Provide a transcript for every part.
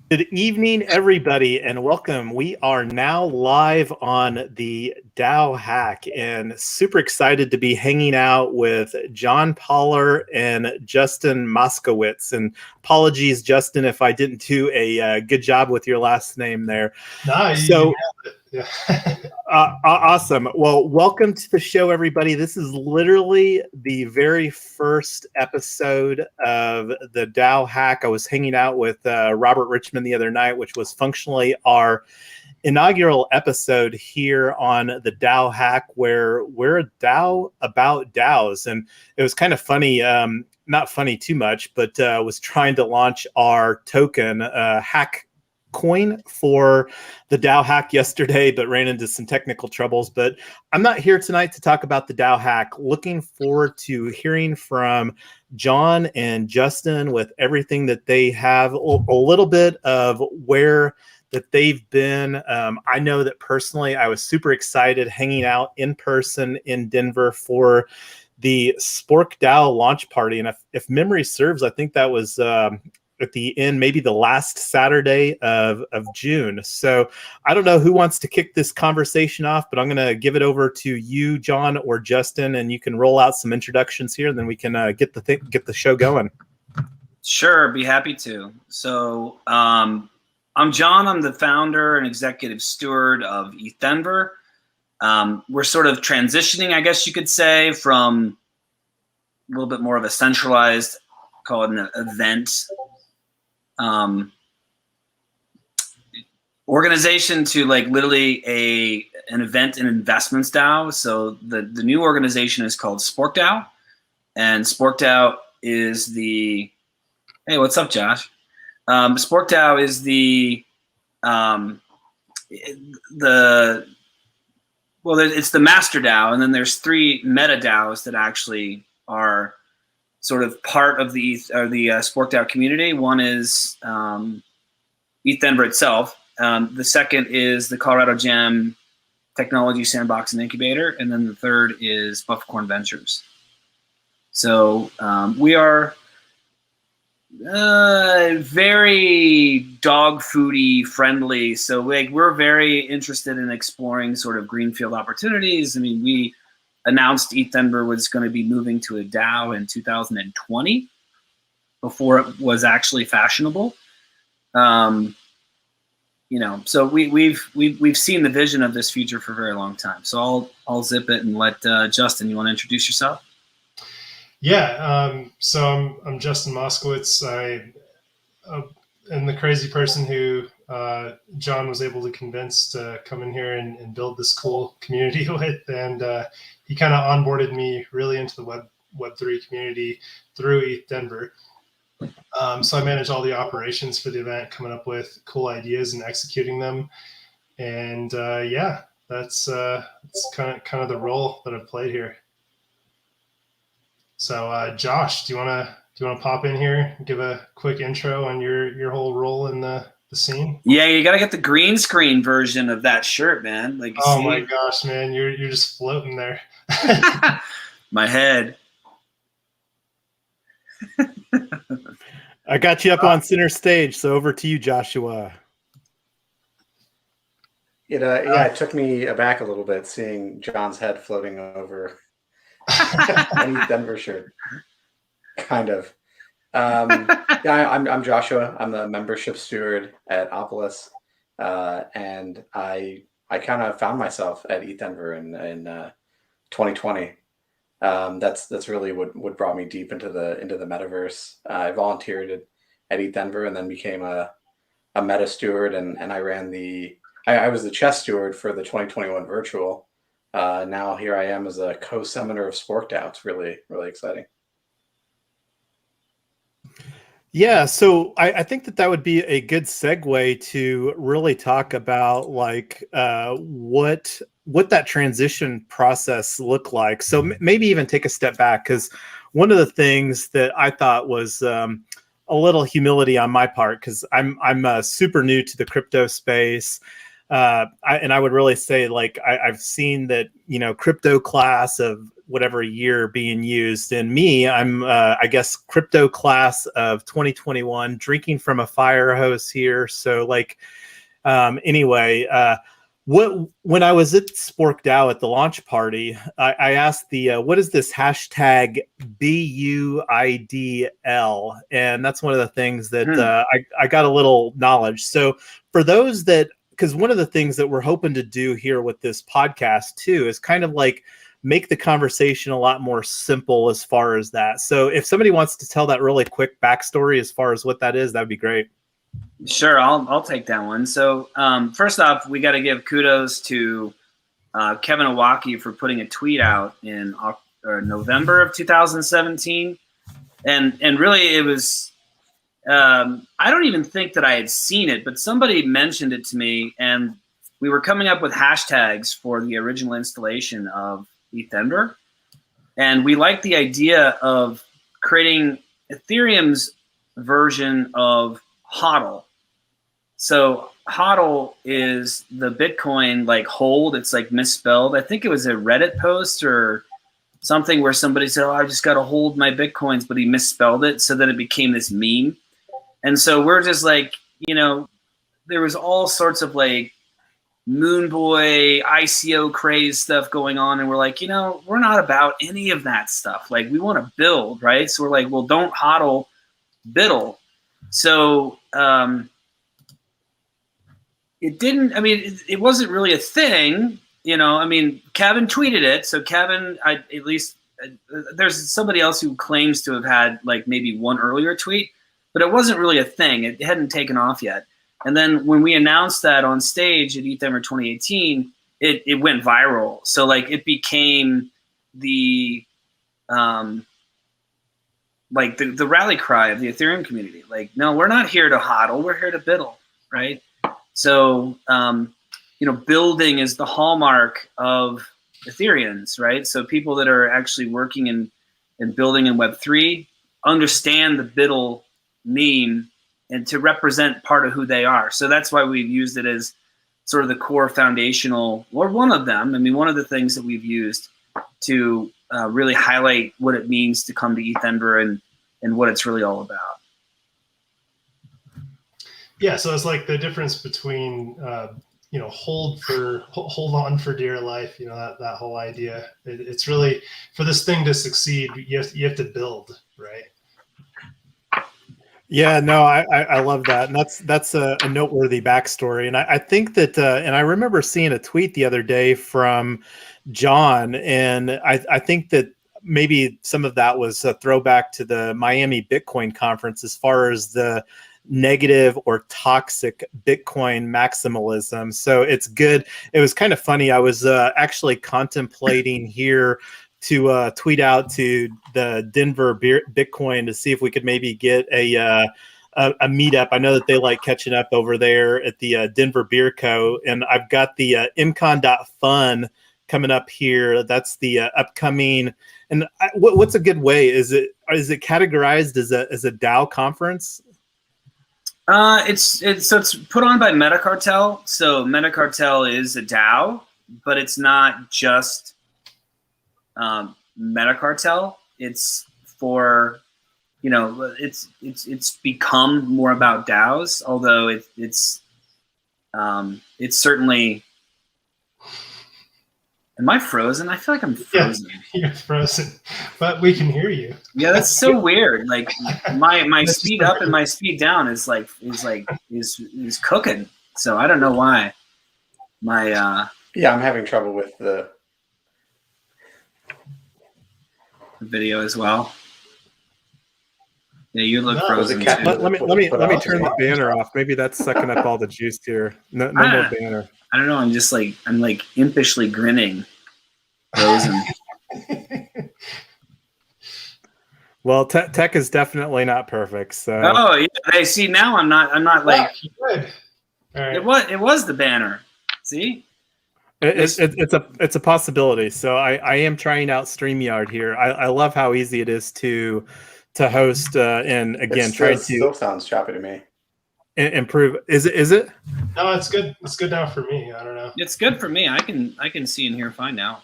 Good evening, everybody, and welcome. We are now live on the DAO Hack, and super excited to be hanging out with John Poller and Justin Moskowitz. And apologies, Justin, if I didn't do a good job with your last name there. No, you nailed it. Yeah. Awesome. Well, welcome to the show, everybody. This is literally the very first episode of the DAO Hack. I was hanging out with Robert Richmond the other night, which was functionally our inaugural episode here on the DAO Hack, where we're a DAO about DAOs. And it was kind of funny, not funny too much, but was trying to launch our token, Hack Coin, for the DAO Hack yesterday, but ran into some technical troubles. But I'm not here tonight to talk about the DAO Hack. Looking forward to hearing from John and Justin with everything that they have, a little bit of where that they've been. I know that personally, I was super excited hanging out in person in Denver for the SporkDAO launch party. And if memory serves, I think that was at the end, maybe the last Saturday of June. So I don't know who wants to kick this conversation off, but I'm going to give it over to you, John or Justin, and you can roll out some introductions here, and then we can get the show going. Sure, be happy to. So I'm John. I'm the founder and executive steward of ETHDenver. We're sort of transitioning, I guess you could say, from a little bit more of a centralized, call it an event organization, to like literally an event and investments DAO. So the new organization is called SporkDAO, and SporkDAO is the, hey, what's up, Josh? SporkDAO is it's the master DAO, and then there's 3 meta DAOs that actually are sort of part of the SporkDAO community. One is ETHDenver itself. The second is the Colorado Jam Technology Sandbox and Incubator. And then the third is Buffercorn Ventures. So we are very dog foodie friendly. So we're very interested in exploring sort of greenfield opportunities. I mean, we announced ETHDenver was going to be moving to a DAO in 2020 before it was actually fashionable. So we've seen the vision of this future for a very long time. So I'll zip it and let Justin. You want to introduce yourself? Yeah. So I'm Justin Moskowitz. I am the crazy person who John was able to convince to come in here and build this cool community with, and he kind of onboarded me really into the Web3 community through ETHDenver. So I manage all the operations for the event, coming up with cool ideas and executing them. And yeah, that's kind of the role that I've played here. So Josh, do you want to pop in here and give a quick intro on your whole role in the scene? Yeah, you gotta get the green screen version of that shirt, man. Like, oh my gosh, man, you're just floating there. My head. I got you up on center stage, so over to you, Joshua. It took me aback a little bit seeing John's head floating over an ETHDenver shirt. Kind of. Yeah, I'm Joshua. I'm the membership steward at Opolis, and I kind of found myself at ETHDenver in 2020. That's really what brought me deep into the metaverse. I volunteered at ETHDenver and then became a meta steward, and I ran I was the chess steward for the 2021 virtual. Now here I am as a co-summoner of SporkDAO. It's really, really exciting. Yeah, so I think that would be a good segue to really talk about like what that transition process looked like. So maybe even take a step back, because one of the things that I thought was a little humility on my part, because I'm super new to the crypto space. I would really say, like, I've seen that, crypto class of whatever year being used. And me, I'm I guess crypto class of 2021, drinking from a fire hose here. So like anyway, when I was at SporkDAO at the launch party, I asked what is this hashtag BUIDL, and that's one of the things that I got a little knowledge. So for those that, because one of the things that we're hoping to do here with this podcast too is kind of like make the conversation a lot more simple as far as that. So if somebody wants to tell that really quick backstory as far as what that is, that'd be great. Sure, I'll take that one. So first off, we got to give kudos to Kevin Iwaki for putting a tweet out in November of 2017, and really it was. I don't even think that I had seen it, but somebody mentioned it to me, and we were coming up with hashtags for the original installation of ETHDenver, and we liked the idea of creating Ethereum's version of HODL. So HODL is the Bitcoin like hold. It's like misspelled. I think it was a Reddit post or something where somebody said, "Oh, I just got to hold my Bitcoins," but he misspelled it, so that it became this meme. And so we're just like, there was all sorts of like Moon Boy, ICO craze stuff going on. And we're like, we're not about any of that stuff. Like we want to build, right? So we're like, well, don't hodl, biddle. So it wasn't really a thing, Kevin tweeted it. So Kevin, there's somebody else who claims to have had like maybe one earlier tweet, but it wasn't really a thing. It hadn't taken off yet. And then when we announced that on stage at ETHDenver 2018, it went viral. So like it became the the rally cry of the Ethereum community. Like, no, we're not here to hodl, we're here to biddle, right? So building is the hallmark of Ethereans, right? So people that are actually working and building in Web3 understand the biddle meme and to represent part of who they are. So that's why we've used it as sort of the core foundational, or one of them. One of the things that we've used to really highlight what it means to come to ETHDenver and what it's really all about. Yeah, so it's like the difference between hold on for dear life. That whole idea. It's really, for this thing to succeed, you have to build, right? Yeah, no, I love that, and that's a noteworthy backstory. And I think that, and I remember seeing a tweet the other day from John, and I think that maybe some of that was a throwback to the Miami Bitcoin conference as far as the negative or toxic Bitcoin maximalism. So it's good. It was kind of funny. I was actually contemplating here to tweet out to the Denver Bitcoin to see if we could maybe get a meetup. I know that they like catching up over there at the Denver Beer Co. And I've got the mcon.fun coming up here. That's the upcoming. And what's a good way? Is it categorized as a DAO conference? It's put on by Metacartel. So Metacartel is a DAO, but it's not just Metacartel. It's for, it's become more about DAOs, although it's certainly. Am I frozen? I feel like I'm frozen. Yeah, you're frozen, but we can hear you. Yeah, that's so weird. Like my speed up and my speed down is cooking. So I don't know why. I'm having trouble with the video as well. Yeah, you look frozen too. Let me turn the banner off. Maybe that's sucking up all the juice here. No more banner. I don't know. I'm impishly grinning. Frozen. Well, tech is definitely not perfect. So. Oh yeah. Hey, see, now I'm not like. Good. All right. It was the banner. See. It's a possibility. So I am trying out StreamYard here. I love how easy it is to host and again it still sounds choppy to me. Improve. Is it? No, it's good. It's good now for me. I don't know. It's good for me. I can see and hear fine now.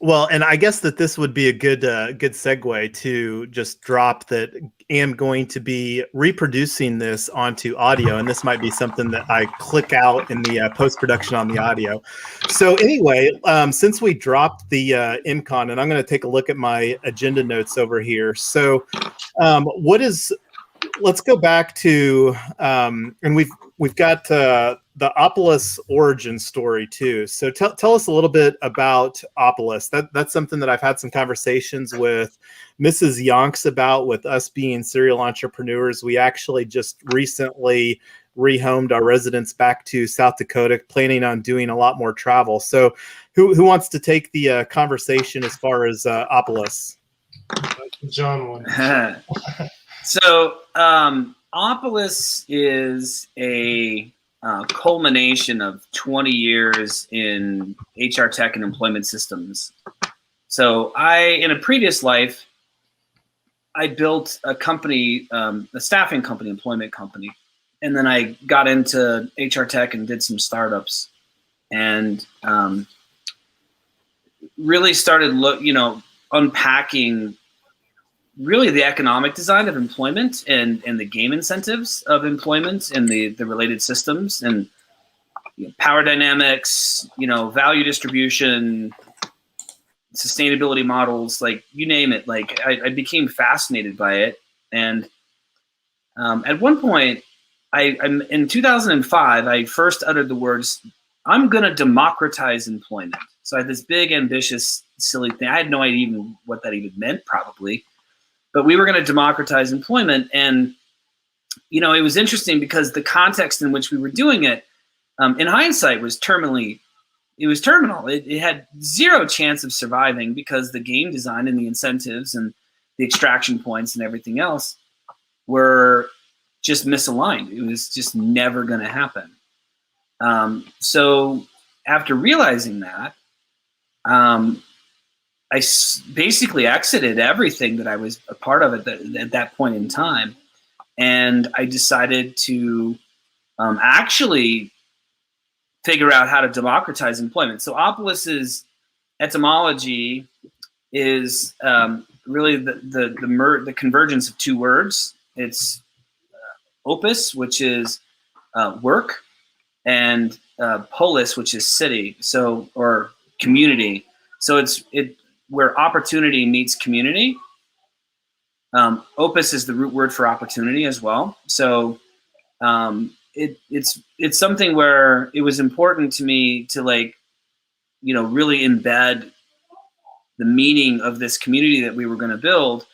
Well, and I guess that this would be a good segue to just drop that I am going to be reproducing this onto audio, and this might be something that I click out in the post-production on the audio. So anyway, since we dropped the MCon, and I'm going to take a look at my agenda notes over here. So let's go back to, and we've got the Opolis origin story too. So tell us a little bit about Opolis. That's something that I've had some conversations with Mrs. Yonks about, with us being serial entrepreneurs. We actually just recently rehomed our residence back to South Dakota, planning on doing a lot more travel. So who wants to take the conversation as far as Opolis? John won. So Opolis is a culmination of 20 years in HR tech and employment systems. So in a previous life, I built a company, a staffing company, employment company. And then I got into HR tech and did some startups, and really started unpacking really the economic design of employment and the game incentives of employment and the related systems, and power dynamics, value distribution, sustainability models, like you name it. Like I became fascinated by it. And at one point, in 2005, I first uttered the words, "I'm going to democratize employment." So I had this big, ambitious, silly thing. I had no idea even what that even meant, probably. But we were going to democratize employment. And, it was interesting because the context in which we were doing it, in hindsight, was terminal. It had zero chance of surviving because the game design and the incentives and the extraction points and everything else were just misaligned. It was just never going to happen. So after realizing that, I basically exited everything that I was a part of at that point in time. And I decided to actually figure out how to democratize employment. So Opolis's etymology is really the convergence of two words. It's opus, which is work, and polis, which is city, or community. So it's where opportunity meets community. Opus is the root word for opportunity as well. So it's something where it was important to me to really embed the meaning of this community that we were going to build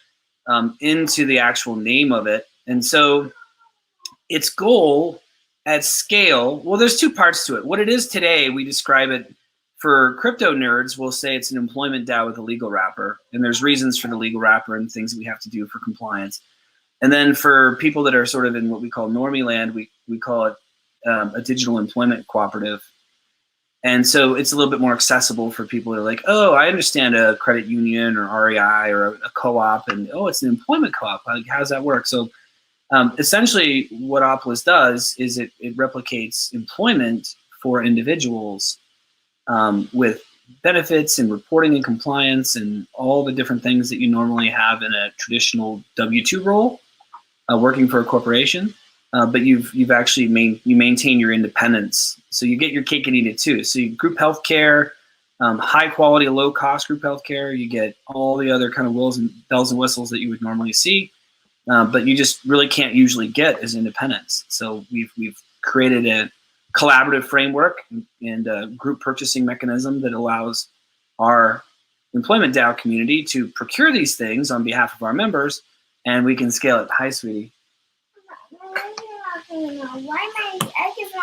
into the actual name of it. And so its goal at scale, well, there's two parts to it. What it is today, we describe it, for crypto nerds, we'll say it's an employment DAO with a legal wrapper, and there's reasons for the legal wrapper and things that we have to do for compliance. And then for people that are sort of in what we call normie land, we call it a digital employment cooperative. And so it's a little bit more accessible for people that are like, oh, I understand a credit union or REI or a co-op, and oh, it's an employment co-op. Like, how does that work? So essentially what Opolis does is it replicates employment for individuals with benefits and reporting and compliance and all the different things that you normally have in a traditional W-2 role, working for a corporation. But you've actually maintain your independence. So you get your cake and eat it too. So you group healthcare, high quality, low cost group healthcare. You get all the other kind of bells and whistles that you would normally see, but you just really can't usually get as independents. So we've created a collaborative framework and a group purchasing mechanism that allows our employment DAO community to procure these things on behalf of our members, and we can scale it. Hi, sweetie.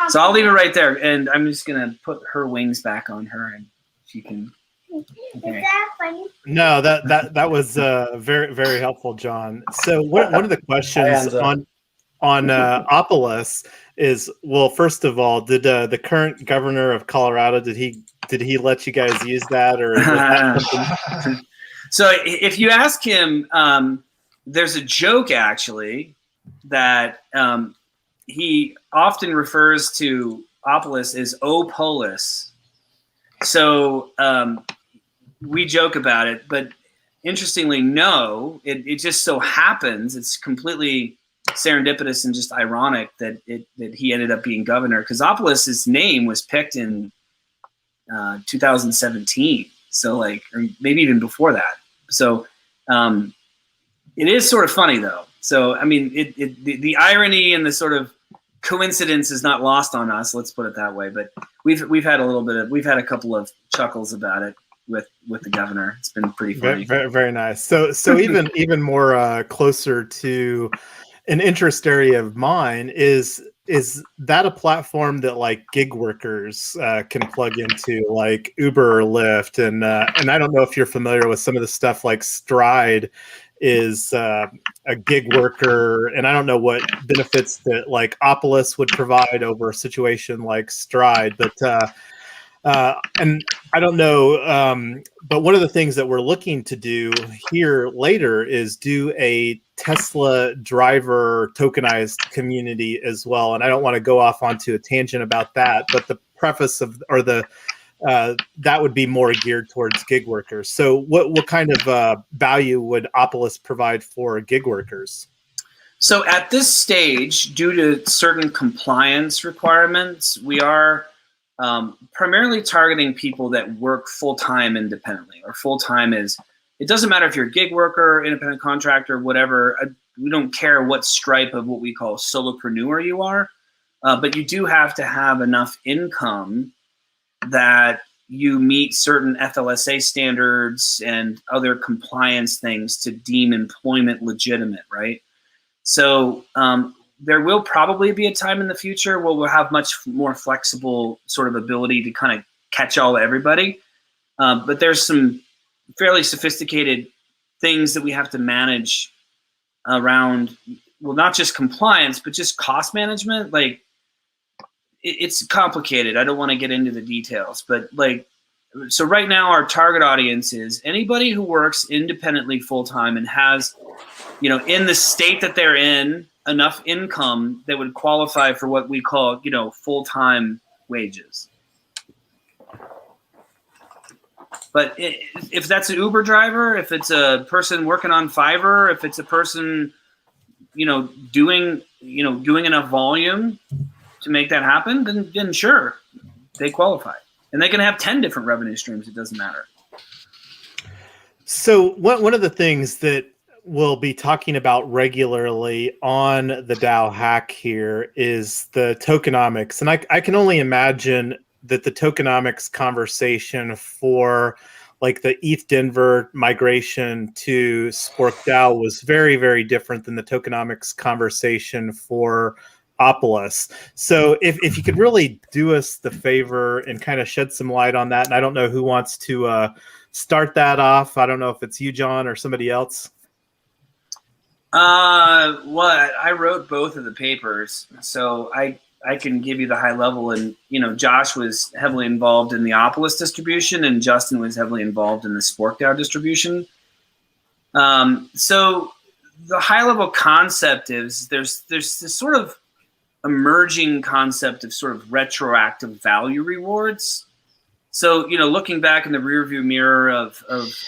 So I'll leave it right there, and I'm just gonna put her wings back on her, and she can. Okay. Is that funny? No, that was very, very helpful, John. So one of the questions on Opolis is, well, first of all, did the current governor of Colorado, did he let you guys use that, or is that So if you ask him, there's a joke actually that he often refers to Opolis as Opolis. So we joke about it, but interestingly, no, it just so happens, it's completely serendipitous and just ironic that he ended up being governor, because Opolis' name was picked in 2017. So like, or maybe even before that. So it is sort of funny though. So, I mean, the irony and the sort of coincidence is not lost on us. Let's put it that way. But we've had a couple of chuckles about it with the governor. It's been pretty funny. Very, very nice. So even more closer to an interest area of mine is that a platform that like gig workers can plug into, like Uber or Lyft? And I don't know if you're familiar with some of the stuff like Stride is a gig worker, and I don't know what benefits that like Opolis would provide over a situation like Stride, but and I don't know, but one of the things that we're looking to do here later is do a Tesla driver tokenized community as well. And I don't want to go off onto a tangent about that, but the preface of, or the that would be more geared towards gig workers. So what kind of value would Opolis provide for gig workers? So at this stage, due to certain compliance requirements, we are primarily targeting people that work full-time independently, or full-time is, it doesn't matter if you're a gig worker, independent contractor, whatever. We don't care what stripe of what we call solopreneur you are, but you do have to have enough income that you meet certain FLSA standards and other compliance things to deem employment legitimate, right? So there will probably be a time in the future where we'll have much more flexible sort of ability to kind of catch all everybody. But there's some fairly sophisticated things that we have to manage around, well, not just compliance, but just cost management. Like, it's complicated. I don't want to get into the details, but like, so right now our target audience is anybody who works independently full-time and has, you know, in the state that they're in, enough income that would qualify for what we call, you know, full-time wages. But if that's an Uber driver, if it's a person working on Fiverr, if it's a person, you know, doing enough volume to make that happen, then sure, they qualify. And they can have 10 different revenue streams. It doesn't matter. So one of the things that we'll be talking about regularly on the DAO Hack here is the tokenomics. And I can only imagine that the tokenomics conversation for like the ETHDenver migration to SporkDAO was very, very different than the tokenomics conversation for Opolis. So if you could really do us the favor and kind of shed some light on that. And I don't know who wants to start that off. I don't know if it's you, John, or somebody else. Well, I wrote both of the papers, so I can give you the high level. And, you know, Josh was heavily involved in the Opolis distribution and Justin was heavily involved in the SporkDAO distribution. So the high level concept is there's this sort of emerging concept of sort of retroactive value rewards. So, you know, looking back in the rearview mirror of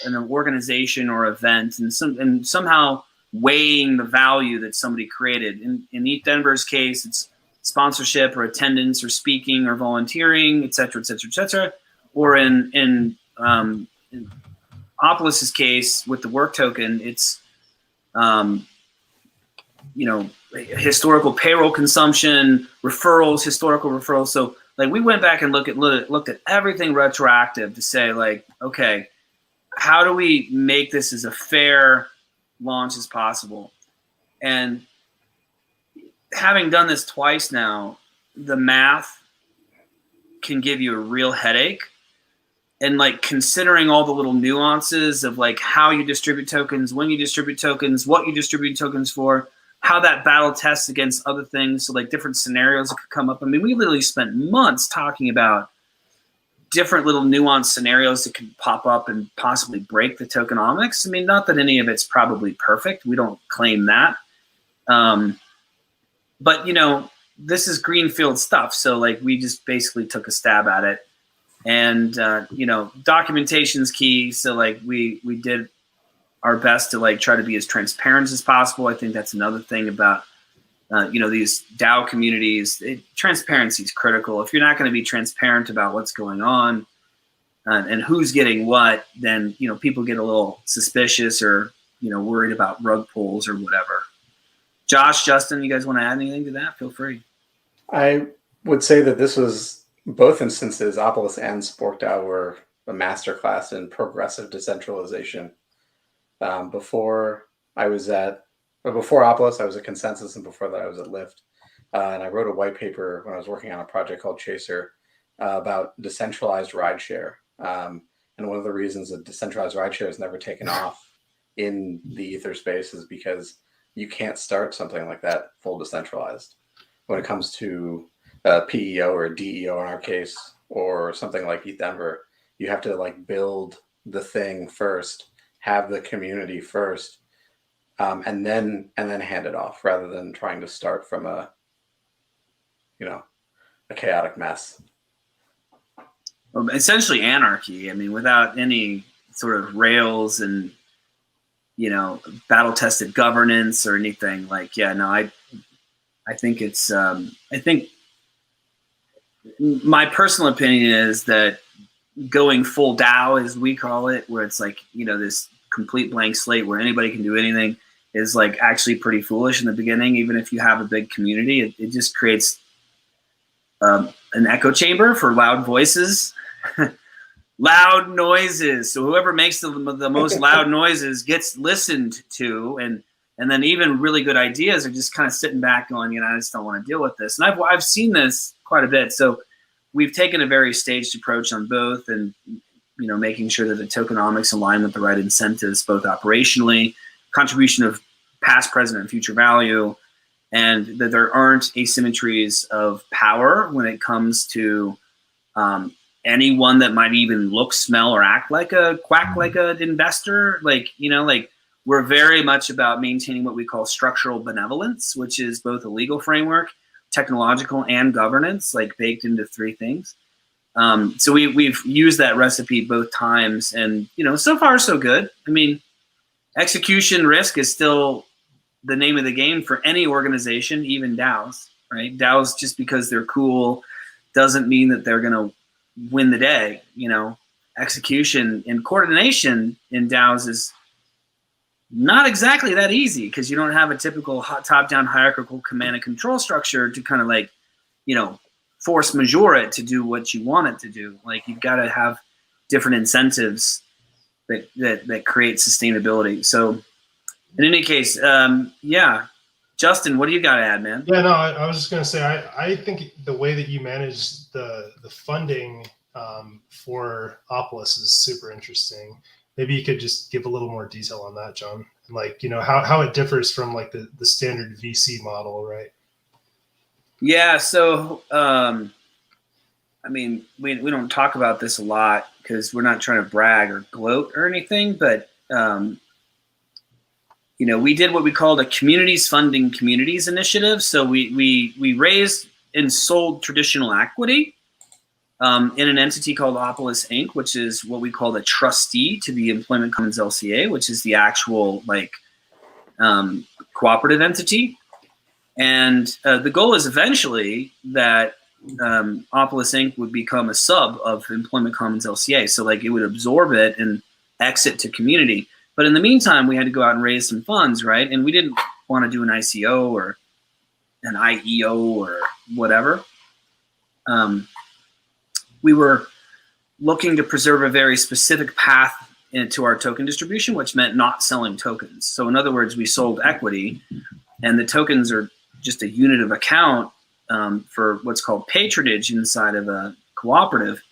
an organization or event and somehow weighing the value that somebody created. In ETHDenver's case, it's sponsorship or attendance or speaking or volunteering, et cetera, et cetera, et cetera. Or in Opolis's case with the work token, it's, you know, historical payroll consumption, referrals, historical referrals. So like we went back and looked at everything retroactive to say like, okay, how do we make this as a fair launch as possible? And having done this twice now, the math can give you a real headache. And like considering all the little nuances of like how you distribute tokens, when you distribute tokens, what you distribute tokens for, how that battle tests against other things. So like different scenarios that could come up. I mean, we literally spent months talking about different little nuanced scenarios that could pop up and possibly break the tokenomics. I mean, not that any of it's probably perfect. We don't claim that. But, you know, this is greenfield stuff. So like we just basically took a stab at it. And you know, documentation's key. So like we did our best to like try to be as transparent as possible. I think that's another thing about you know, these DAO communities. Transparency is critical. If you're not going to be transparent about what's going on and who's getting what, then you know, people get a little suspicious or, you know, worried about rug pulls or whatever. Josh, Justin, you guys want to add anything to that? Feel free. I would say that this was both instances, Opolis and SporkDAO, were a masterclass in progressive decentralization. Before Opolis, I was at Consensus, and before that, I was at Lyft. And I wrote a white paper when I was working on a project called Chaser about decentralized rideshare. And one of the reasons that decentralized rideshare has never taken off in the Ether space is because you can't start something like that full decentralized. When it comes to PEO or DEO in our case, or something like ETHDenver, you have to like build the thing first, have the community first, and then hand it off, rather than trying to start from a chaotic mess. Well, essentially anarchy. I mean, without any sort of rails and, you know, battle-tested governance or anything. Like, yeah, no, I think it's, I think my personal opinion is that going full DAO, as we call it, where it's like, you know, this complete blank slate where anybody can do anything, is like actually pretty foolish in the beginning. Even if you have a big community, it just creates an echo chamber for loud voices. Loud noises. So whoever makes the most loud noises gets listened to, and then even really good ideas are just kind of sitting back going, you know, I just don't want to deal with this. And I've seen this quite a bit. So we've taken a very staged approach on both, and you know, making sure that the tokenomics align with the right incentives, both operationally, contribution of past, present, and future value, and that there aren't asymmetries of power when it comes to anyone that might even look, smell, or act like a quack, like an investor. Like, you know, like we're very much about maintaining what we call structural benevolence, which is both a legal framework, technological, and governance, like baked into three things. So we've used that recipe both times, and you know, so far so good. I mean, execution risk is still the name of the game for any organization, even DAOs, right? DAOs, just because they're cool doesn't mean that they're going to win the day. You know, execution and coordination in DAOs is not exactly that easy, because you don't have a typical top-down hierarchical command and control structure to kind of like, you know, force majeure it to do what you want it to do. Like, you've got to have different incentives that create sustainability. So in any case, yeah. Justin, what do you got to add, man? Yeah, no, I was just going to say, I think the way that you manage the funding for Opolis is super interesting. Maybe you could just give a little more detail on that, John. Like, you know, how it differs from like the standard VC model, right? Yeah, so I mean, we don't talk about this a lot because we're not trying to brag or gloat or anything, but you know, we did what we called a communities funding communities initiative. So we raised and sold traditional equity in an entity called Opolis Inc., which is what we call the trustee to the Employment Commons LCA, which is the actual like cooperative entity. And the goal is eventually that Opolis Inc. would become a sub of Employment Commons LCA. So like it would absorb it and exit to community. But in the meantime, we had to go out and raise some funds, right? And we didn't want to do an ICO or an IEO or whatever. We were looking to preserve a very specific path into our token distribution, which meant not selling tokens. So in other words, we sold equity, and the tokens are just a unit of account for what's called patronage inside of a cooperative.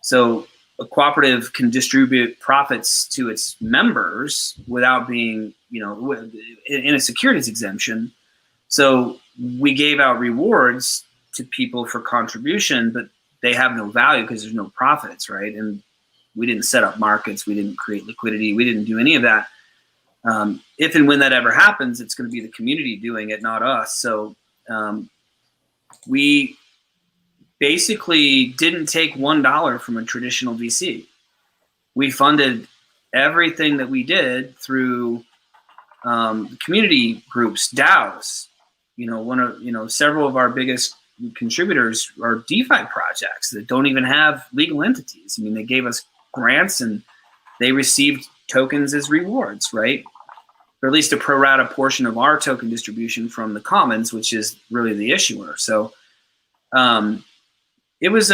So a cooperative can distribute profits to its members without being, you know, in a securities exemption. So we gave out rewards to people for contribution, but they have no value because there's no profits, right? And we didn't set up markets, we didn't create liquidity, we didn't do any of that. If and when that ever happens, it's going to be the community doing it, not us. So we basically didn't take $1 from a traditional VC. We funded everything that we did through community groups, DAOs. Several of our biggest contributors are DeFi projects that don't even have legal entities. I mean, they gave us grants and they received tokens as rewards, right? Or at least a pro rata portion of our token distribution from the commons, which is really the issuer. So it was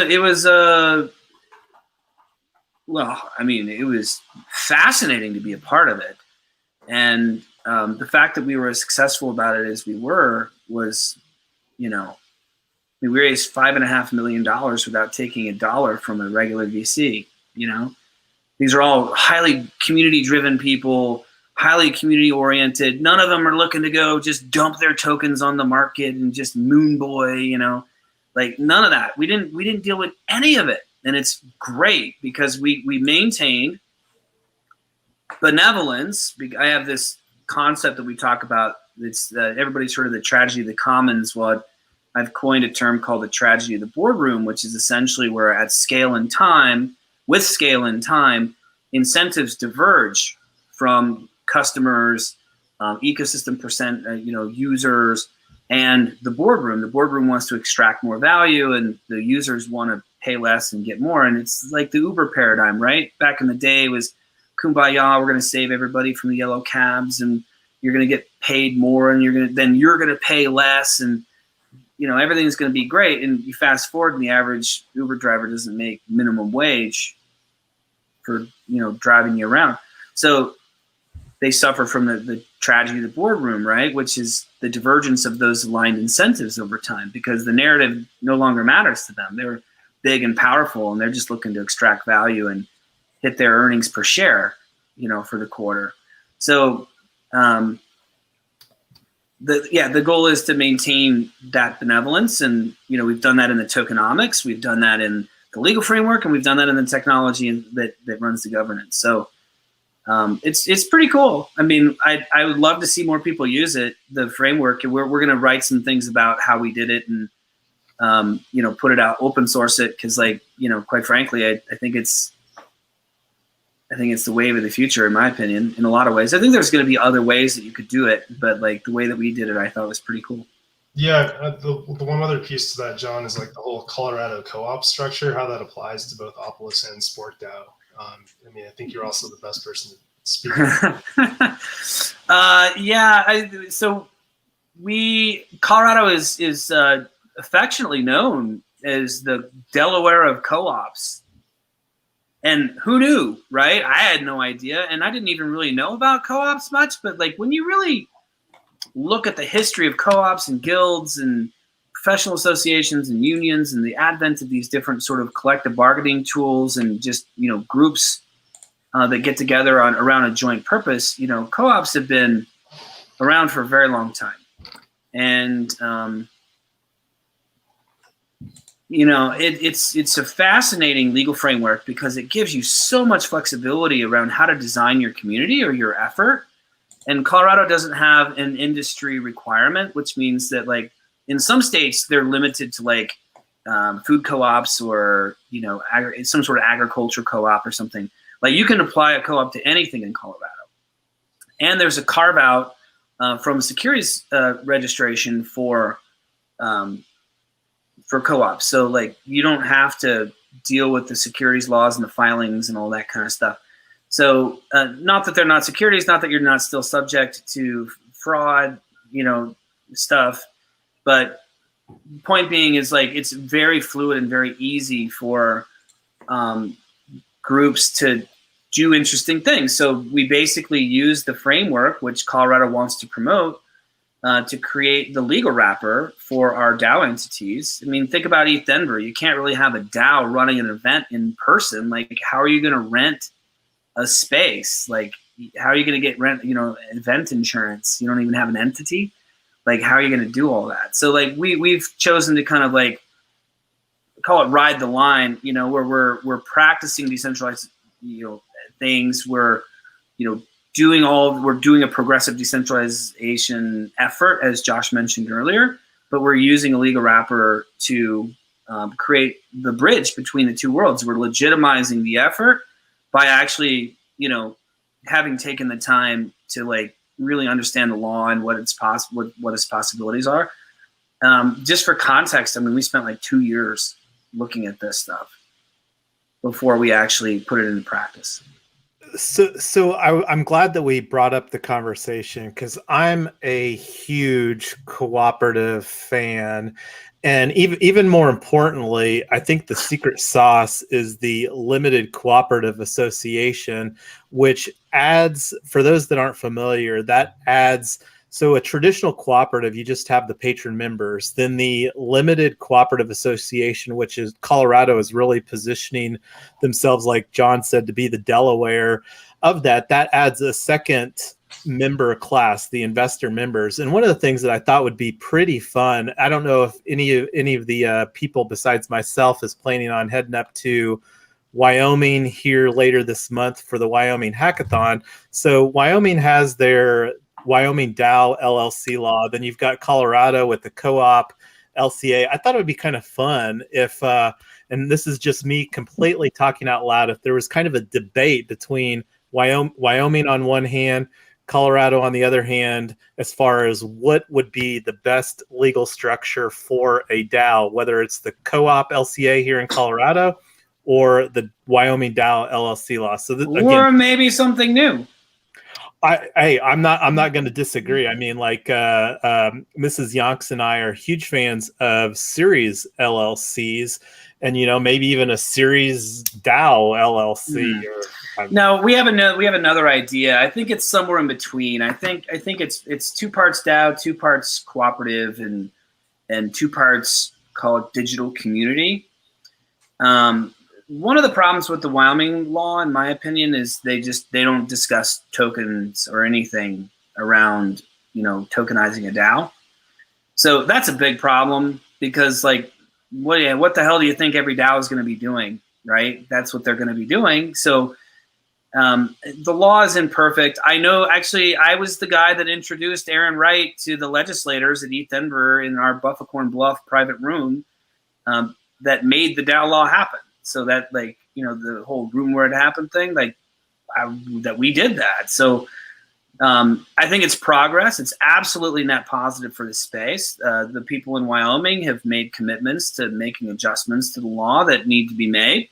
fascinating to be a part of it. And the fact that we were as successful about it as we were was, we raised $5.5 million without taking $1 from a regular VC. These are all highly community-driven people, highly community-oriented. None of them are looking to go just dump their tokens on the market and just moon boy, like none of that. We didn't deal with any of it, and it's great because we maintained benevolence. I have this concept that we talk about. It's everybody's heard of the tragedy of the commons. Well, I've coined a term called the tragedy of the boardroom, which is essentially where with scale and time, incentives diverge from customers, ecosystem users, and the boardroom. The boardroom wants to extract more value, and the users want to pay less and get more. And it's like the Uber paradigm, right? Back in the day, it was kumbaya. We're going to save everybody from the yellow cabs, and you're going to get paid more, and you're going to pay less, and everything's going to be great. And you fast forward, and the average Uber driver doesn't make minimum wage for driving you around. So they suffer from the tragedy of the boardroom, right? Which is the divergence of those aligned incentives over time, because the narrative no longer matters to them. They're big and powerful, and they're just looking to extract value and hit their earnings per share, for the quarter. So the goal is to maintain that benevolence, and we've done that in the tokenomics, we've done that in the legal framework, and we've done that in the technology that runs the governance. So it's pretty cool. I mean, I would love to see more people use it, the framework, and we're going to write some things about how we did it and put it out, open source it, because quite frankly, I think it's the wave of the future, in my opinion, in a lot of ways. I think there's going to be other ways that you could do it, but like the way that we did it, I thought was pretty cool. Yeah, the one other piece to that, John, is like the whole Colorado co-op structure, how that applies to both Opolis and SporkDAO. I think you're also the best person to speak. Colorado is affectionately known as the Delaware of co-ops. And who knew, right? I had no idea, and I didn't even really know about co-ops much, but like when you really look at the history of co-ops and guilds and professional associations and unions and the advent of these different sort of collective bargaining tools and just, groups that get together around a joint purpose, co-ops have been around for a very long time. And, it's a fascinating legal framework because it gives you so much flexibility around how to design your community or your effort. And Colorado doesn't have an industry requirement, which means that like in some states they're limited to like food co-ops or some sort of agriculture co-op or something. Like you can apply a co-op to anything in Colorado. And there's a carve out from securities registration for co-ops. So like you don't have to deal with the securities laws and the filings and all that kind of stuff. So not that they're not securities, not that you're not still subject to fraud, stuff. But point being is like it's very fluid and very easy for groups to do interesting things. So we basically use the framework, which Colorado wants to promote, to create the legal wrapper for our DAO entities. I mean, think about ETHDenver. You can't really have a DAO running an event in person. Like, how are you going to rent a space? Like, how are you going to get event insurance? You don't even have an entity. Like, how are you going to do all that? So, like, we've chosen to kind of like call it ride the line. Where we're practicing decentralized things. We're doing a progressive decentralization effort, as Josh mentioned earlier, but we're using a legal wrapper to create the bridge between the two worlds. We're legitimizing the effort by actually, having taken the time to like really understand the law and what its possibilities are. Just for context, I mean, we spent like 2 years looking at this stuff before we actually put it into practice. So I'm glad that we brought up the conversation, because I'm a huge cooperative fan. And even more importantly, I think the secret sauce is the limited cooperative association, which adds, for those that aren't familiar, that adds, so a traditional cooperative, you just have the patron members. Then the limited cooperative association, which is Colorado is really positioning themselves, like John said, to be the Delaware of that. That adds a second member class, the investor members. And one of the things that I thought would be pretty fun, I don't know if any of the people besides myself is planning on heading up to Wyoming here later this month for the Wyoming Hackathon. So Wyoming has their Wyoming DAO LLC law. Then you've got Colorado with the co-op LCA. I thought it would be kind of fun if, and this is just me completely talking out loud, if there was kind of a debate between Wyoming on one hand, Colorado on the other hand, as far as what would be the best legal structure for a DAO, whether it's the co-op LCA here in Colorado or the Wyoming DAO LLC law. So or maybe something new. I'm not going to disagree. I mean, like Mrs. Yonks and I are huge fans of series LLCs, and maybe even a series DAO LLC. No, we have another idea. I think it's somewhere in between. I think it's 2 parts DAO, 2 parts cooperative, and 2 parts called digital community. One of the problems with the Wyoming law, in my opinion, is they don't discuss tokens or anything around, tokenizing a DAO. So that's a big problem, because like, what the hell do you think every DAO is going to be doing, right? That's what they're going to be doing. So the law is imperfect. I know, actually, I was the guy that introduced Aaron Wright to the legislators at ETHDenver in our Buffacorn Bluff private room that made the DAO law happen. So that, like, the whole room where it happened thing, like, that we did that. So I think it's progress. It's absolutely net positive for the space. The people in Wyoming have made commitments to making adjustments to the law that need to be made.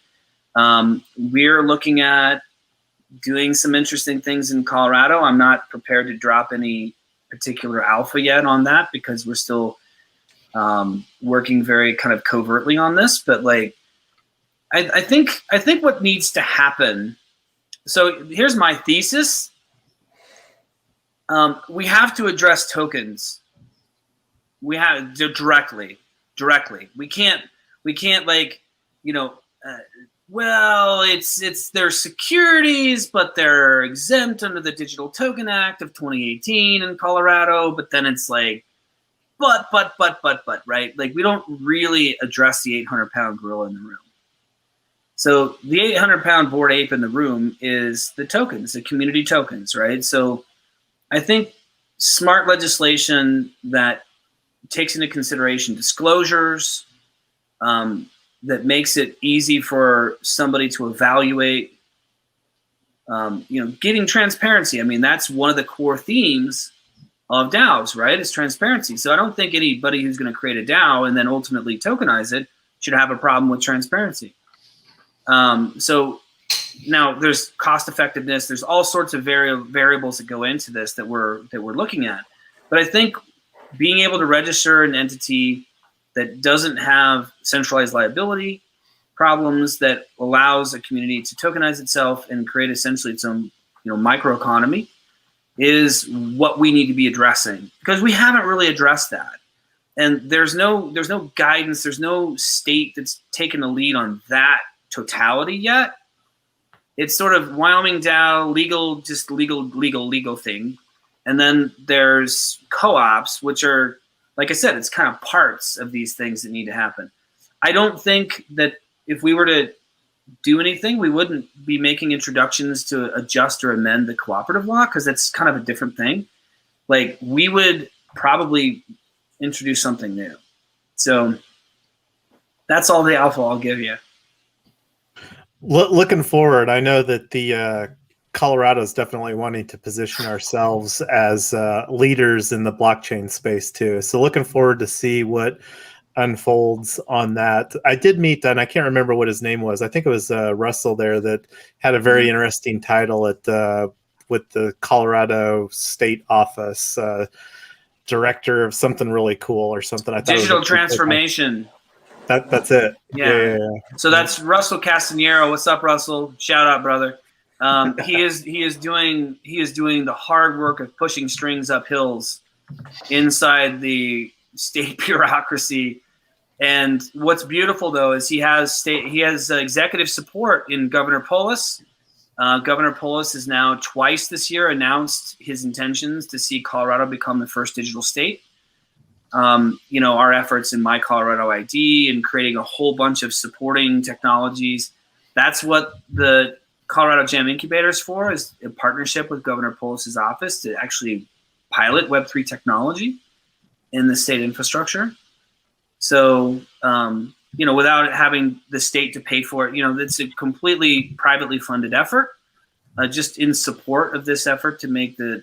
We're looking at doing some interesting things in Colorado. I'm not prepared to drop any particular alpha yet on that, because we're still working very kind of covertly on this. But like, I think what needs to happen. So here's my thesis. We have to address tokens. We have to directly. We can't like, well, it's their securities, but they're exempt under the Digital Token Act of 2018 in Colorado. But then it's like, but, right? Like, we don't really address the 800-pound gorilla in the room. So the 800-pound bored ape in the room is the tokens, the community tokens, right? So I think smart legislation that takes into consideration disclosures, that makes it easy for somebody to evaluate, getting transparency. I mean, that's one of the core themes of DAOs, right? Is transparency. So I don't think anybody who's going to create a DAO and then ultimately tokenize it should have a problem with transparency. So now there's cost effectiveness. There's all sorts of variables that go into this that we're looking at. But I think being able to register an entity that doesn't have centralized liability problems, that allows a community to tokenize itself and create essentially its own, microeconomy, is what we need to be addressing, because we haven't really addressed that. And there's no guidance, there's no state that's taken the lead on that totality yet. It's sort of Wyoming DAO, legal thing. And then there's co-ops, which are, like I said, it's kind of parts of these things that need to happen. I don't think that if we were to do anything, we wouldn't be making introductions to adjust or amend the cooperative law, because that's kind of a different thing. Like, we would probably introduce something new. So That's all the alpha I'll give you. Looking forward, I know that the Colorado is definitely wanting to position ourselves as leaders in the blockchain space too. So looking forward to see what unfolds on that. I did meet, and I can't remember what his name was. I think it was Russell there that had a very interesting title at with the Colorado State Office, director of something really cool or something. I thought Digital transformation. That's it. Yeah. So that's Russell Castanero. What's up, Russell? Shout out, brother. He is doing the hard work of pushing strings up hills inside the state bureaucracy. And what's beautiful though is he has executive support in Governor Polis. Governor Polis has now twice this year announced his intentions to see Colorado become the first digital state. Our efforts in My Colorado ID and creating a whole bunch of supporting technologies. That's what the Colorado Jam Incubator is for, is a partnership with Governor Polis's office to actually pilot Web3 technology in the state infrastructure. So, without having the state to pay for it, it's a completely privately funded effort, just in support of this effort to make the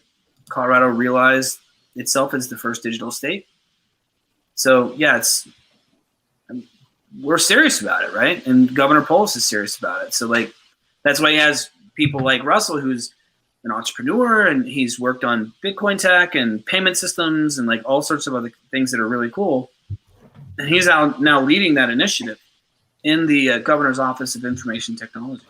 Colorado realize itself as the first digital state. So yeah, we're serious about it, right? And Governor Polis is serious about it. So that's why he has people like Russell, who's an entrepreneur, and he's worked on Bitcoin tech and payment systems and all sorts of other things that are really cool. And he's now leading that initiative in the Governor's Office of Information Technology.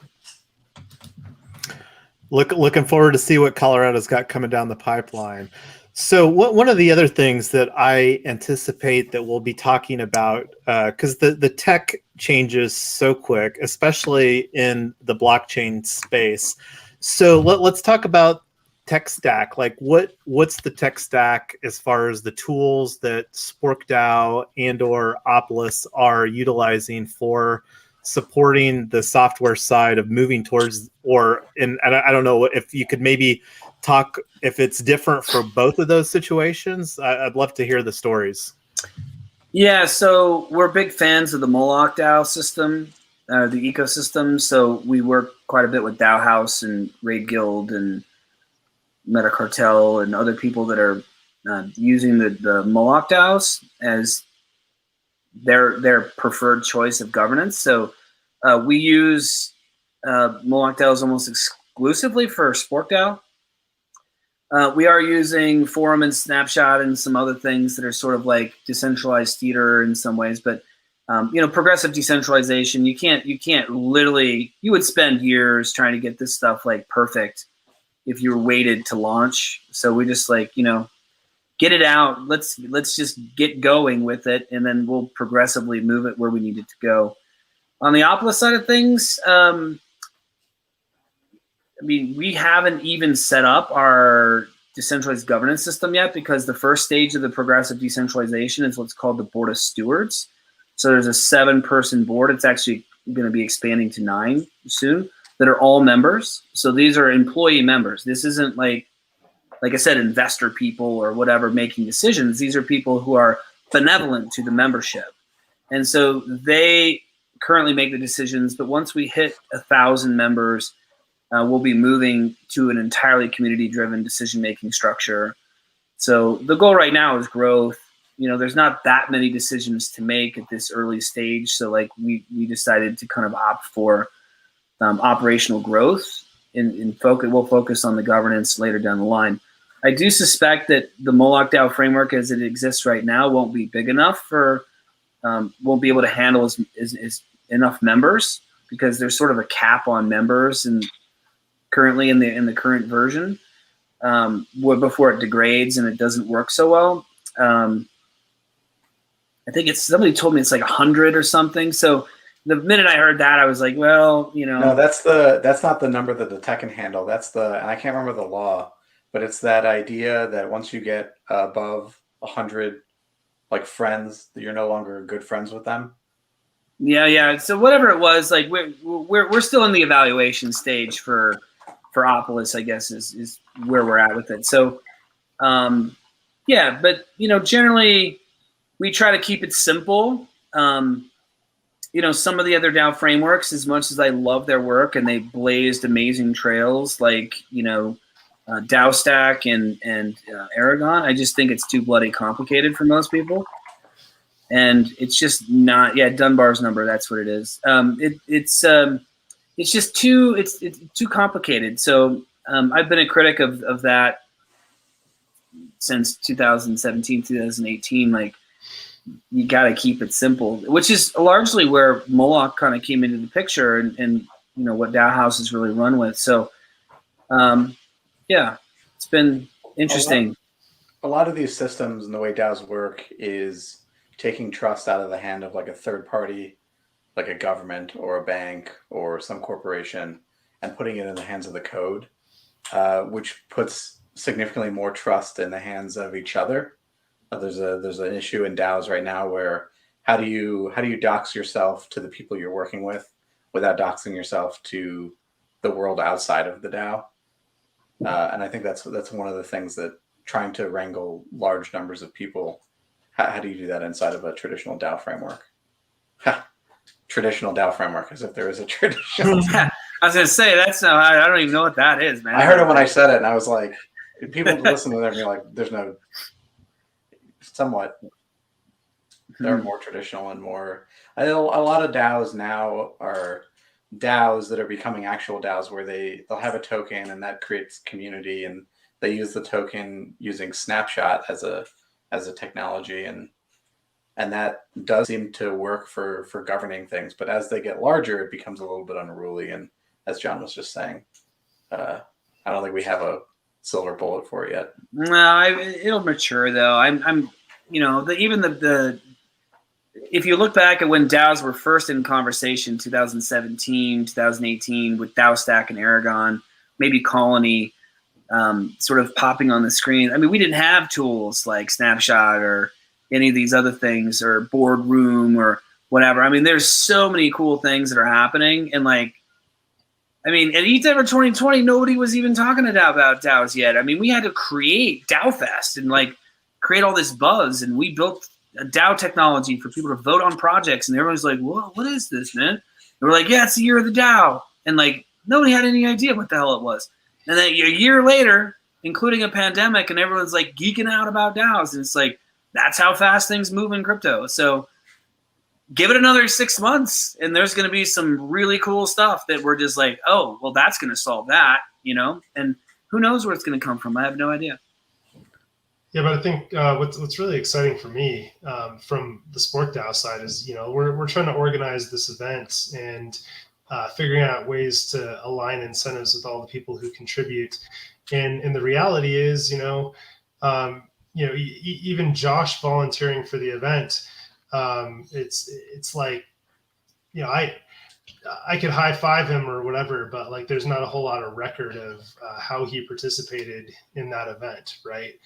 Looking forward to see what Colorado's got coming down the pipeline. So one of the other things that I anticipate that we'll be talking about, because the tech changes so quick, especially in the blockchain space. So let's talk about tech stack. What's the tech stack as far as the tools that SporkDAO and or Opolis are utilizing for supporting the software side of moving towards, and I don't know if you could maybe talk if it's different for both of those situations. I'd love to hear the stories. Yeah, so we're big fans of the Moloch DAO system, the ecosystem. So we work quite a bit with DAO House and Raid Guild and Metacartel and other people that are using the Moloch DAOs as their preferred choice of governance. So we use Moloch DAOs almost exclusively for SporkDAO. We are using Forum and Snapshot and some other things that are sort of like decentralized theater in some ways, but progressive decentralization. You can't literally. You would spend years trying to get this stuff perfect if you were waited to launch. So we just get it out. Let's just get going with it, and then we'll progressively move it where we need it to go. On the Opolis side of things, we haven't even set up our decentralized governance system yet, because the first stage of the progressive decentralization is what's called the Board of Stewards. So there's a 7-person board. It's actually going to be expanding to 9 soon, that are all members. So these are employee members. This isn't like I said, investor people or whatever making decisions. These are people who are benevolent to the membership. And so they currently make the decisions, but once we hit 1,000 members, we'll be moving to an entirely community-driven decision-making structure. So the goal right now is growth. There's not that many decisions to make at this early stage. So we decided to kind of opt for operational growth and focus. We'll focus on the governance later down the line. I do suspect that the Moloch DAO framework as it exists right now won't be big enough won't be able to handle as enough members, because there's sort of a cap on members and currently in the current version, before it degrades and it doesn't work so well. I think somebody told me it's 100 or something. So the minute I heard that, I was like, well, No, that's not the number that the tech can handle. And I can't remember the law, but it's that idea that once you get above 100 friends, that you're no longer good friends with them. Yeah. So whatever it was, we're still in the evaluation stage for Opolis, I guess is where we're at with it. So but generally we try to keep it simple. some of the other DAO frameworks, as much as I love their work and they blazed amazing trails, like, DAO Stack and Aragon, I just think it's too bloody complicated for most people. And it's just not, Dunbar's number, that's what it is. It's just too complicated. So I've been a critic of that since 2017, 2018. Like, you got to keep it simple, which is largely where Moloch kind of came into the picture, and what DAO House is really run with. So, it's been interesting. A lot of these systems and the way DAOs work is taking trust out of the hand of like a third party, like a government or a bank or some corporation, and putting it in the hands of the code, which puts significantly more trust in the hands of each other. There's an issue in DAOs right now where how do you dox yourself to the people you're working with without doxing yourself to the world outside of the DAO? And I think that's one of the things that trying to wrangle large numbers of people. How do you do that inside of a traditional DAO framework? Traditional DAO framework, as if there is a traditional. I was gonna say I don't even know what that is, man. I heard it when I said it, and I was like, people listen to that and be like, "There's no." Somewhat, they're more traditional and more. I know a lot of DAOs now are DAOs that are becoming actual DAOs where they'll have a token and that creates community, and they use the token using Snapshot as a technology, and that does seem to work for governing things. But as they get larger, it becomes a little bit unruly. And as John was just saying, I don't think we have a silver bullet for it yet. No, it'll mature though. I'm if you look back at when DAOs were first in conversation, 2017, 2018, with DAO Stack and Aragon, maybe Colony, sort of popping on the screen. I mean, we didn't have tools like Snapshot or any of these other things, or Boardroom or whatever. I mean, there's so many cool things that are happening. And at ETHDenver 2020, nobody was even talking about DAOs yet. I mean, we had to create DAO Fest and create all this buzz, and we built a DAO technology for people to vote on projects. And everyone's like, "Whoa, what is this, man?" And we're like, "Yeah, it's the year of the DAO." And nobody had any idea what the hell it was. And then a year later, including a pandemic, and everyone's geeking out about DAOs. And it's that's how fast things move in crypto. So give it another 6 months, and there's going to be some really cool stuff that we're just oh, well, that's going to solve that, and who knows where it's going to come from. I have no idea. Yeah, but I think what's really exciting for me from the SporkDAO side is, we're trying to organize this event and figuring out ways to align incentives with all the people who contribute. And the reality is, even Josh volunteering for the event, it's I could high five him or whatever, but there's not a whole lot of record of how he participated in that event, right?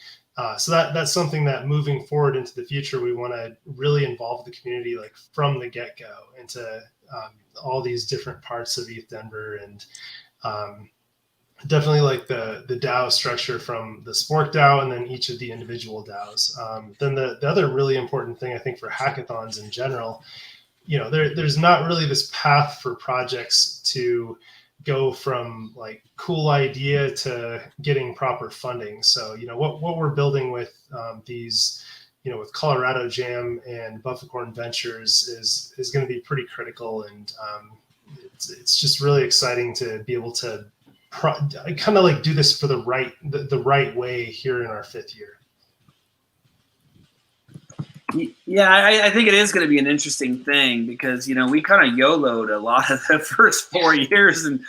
So that's something that moving forward into the future, we want to really involve the community from the get-go into all these different parts of ETHDenver, and definitely the DAO structure from the SporkDAO and then each of the individual DAOs. Then the other really important thing I think for hackathons in general, there's not really this path for projects to go from cool idea to getting proper funding. So, what we're building with these, with Colorado Jam and Bufficorn Ventures is going to be pretty critical. And it's just really exciting to be able to kind of do this for the right way here in our 5th year. Yeah, I think it is going to be an interesting thing because, we kind of YOLO'd a lot of the first 4 years, and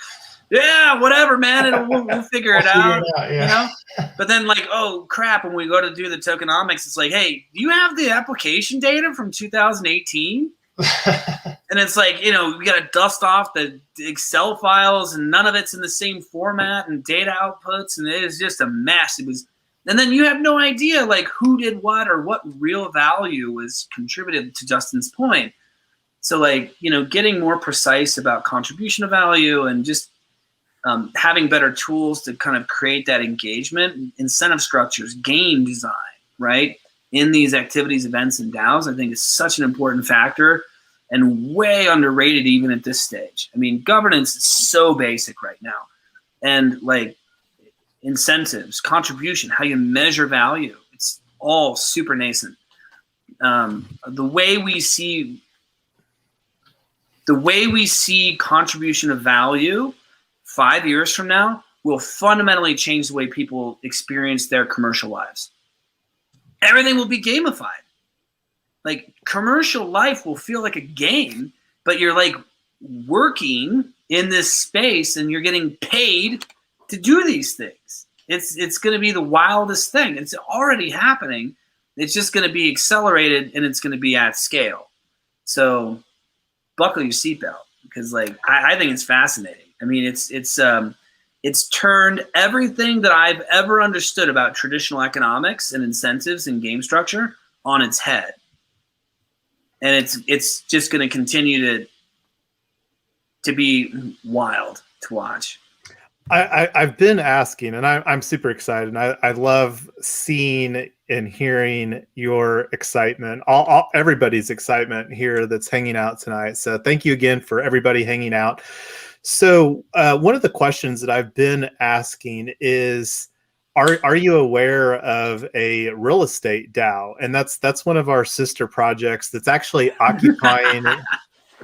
whatever, man, we'll figure it out, yeah. But then oh crap, when we go to do the tokenomics, it's hey, do you have the application data from 2018? And it's we got to dust off the Excel files, and none of it's in the same format and data outputs, and it is just a mess. And then you have no idea who did what or what real value was contributed, to Justin's point. So getting more precise about contribution of value and just having better tools to kind of create that engagement, incentive structures, game design, right? In these activities, events, and DAOs, I think is such an important factor. and way underrated even at this stage. I mean, governance is so basic right now. And like incentives, contribution, how you measure value, it's all super nascent. The way we see contribution of value 5 years from now will fundamentally change the way people experience their commercial lives. Everything will be gamified. Like commercial life will feel like a game, but you're like working in this space and you're getting paid to do these things. It's going to be the wildest thing. It's already happening. It's just going to be accelerated and it's going to be at scale. So buckle your seatbelt because like I think it's fascinating. I mean, it's turned everything that I've ever understood about traditional economics and incentives and game structure on its head. And it's just going to continue to be wild to watch. I've been asking, and I'm super excited. And I love seeing and hearing your excitement, everybody's excitement here that's hanging out tonight. So thank you again for everybody hanging out. So one of the questions that I've been asking is, are you aware of a real estate DAO? And that's one of our sister projects that's actually occupying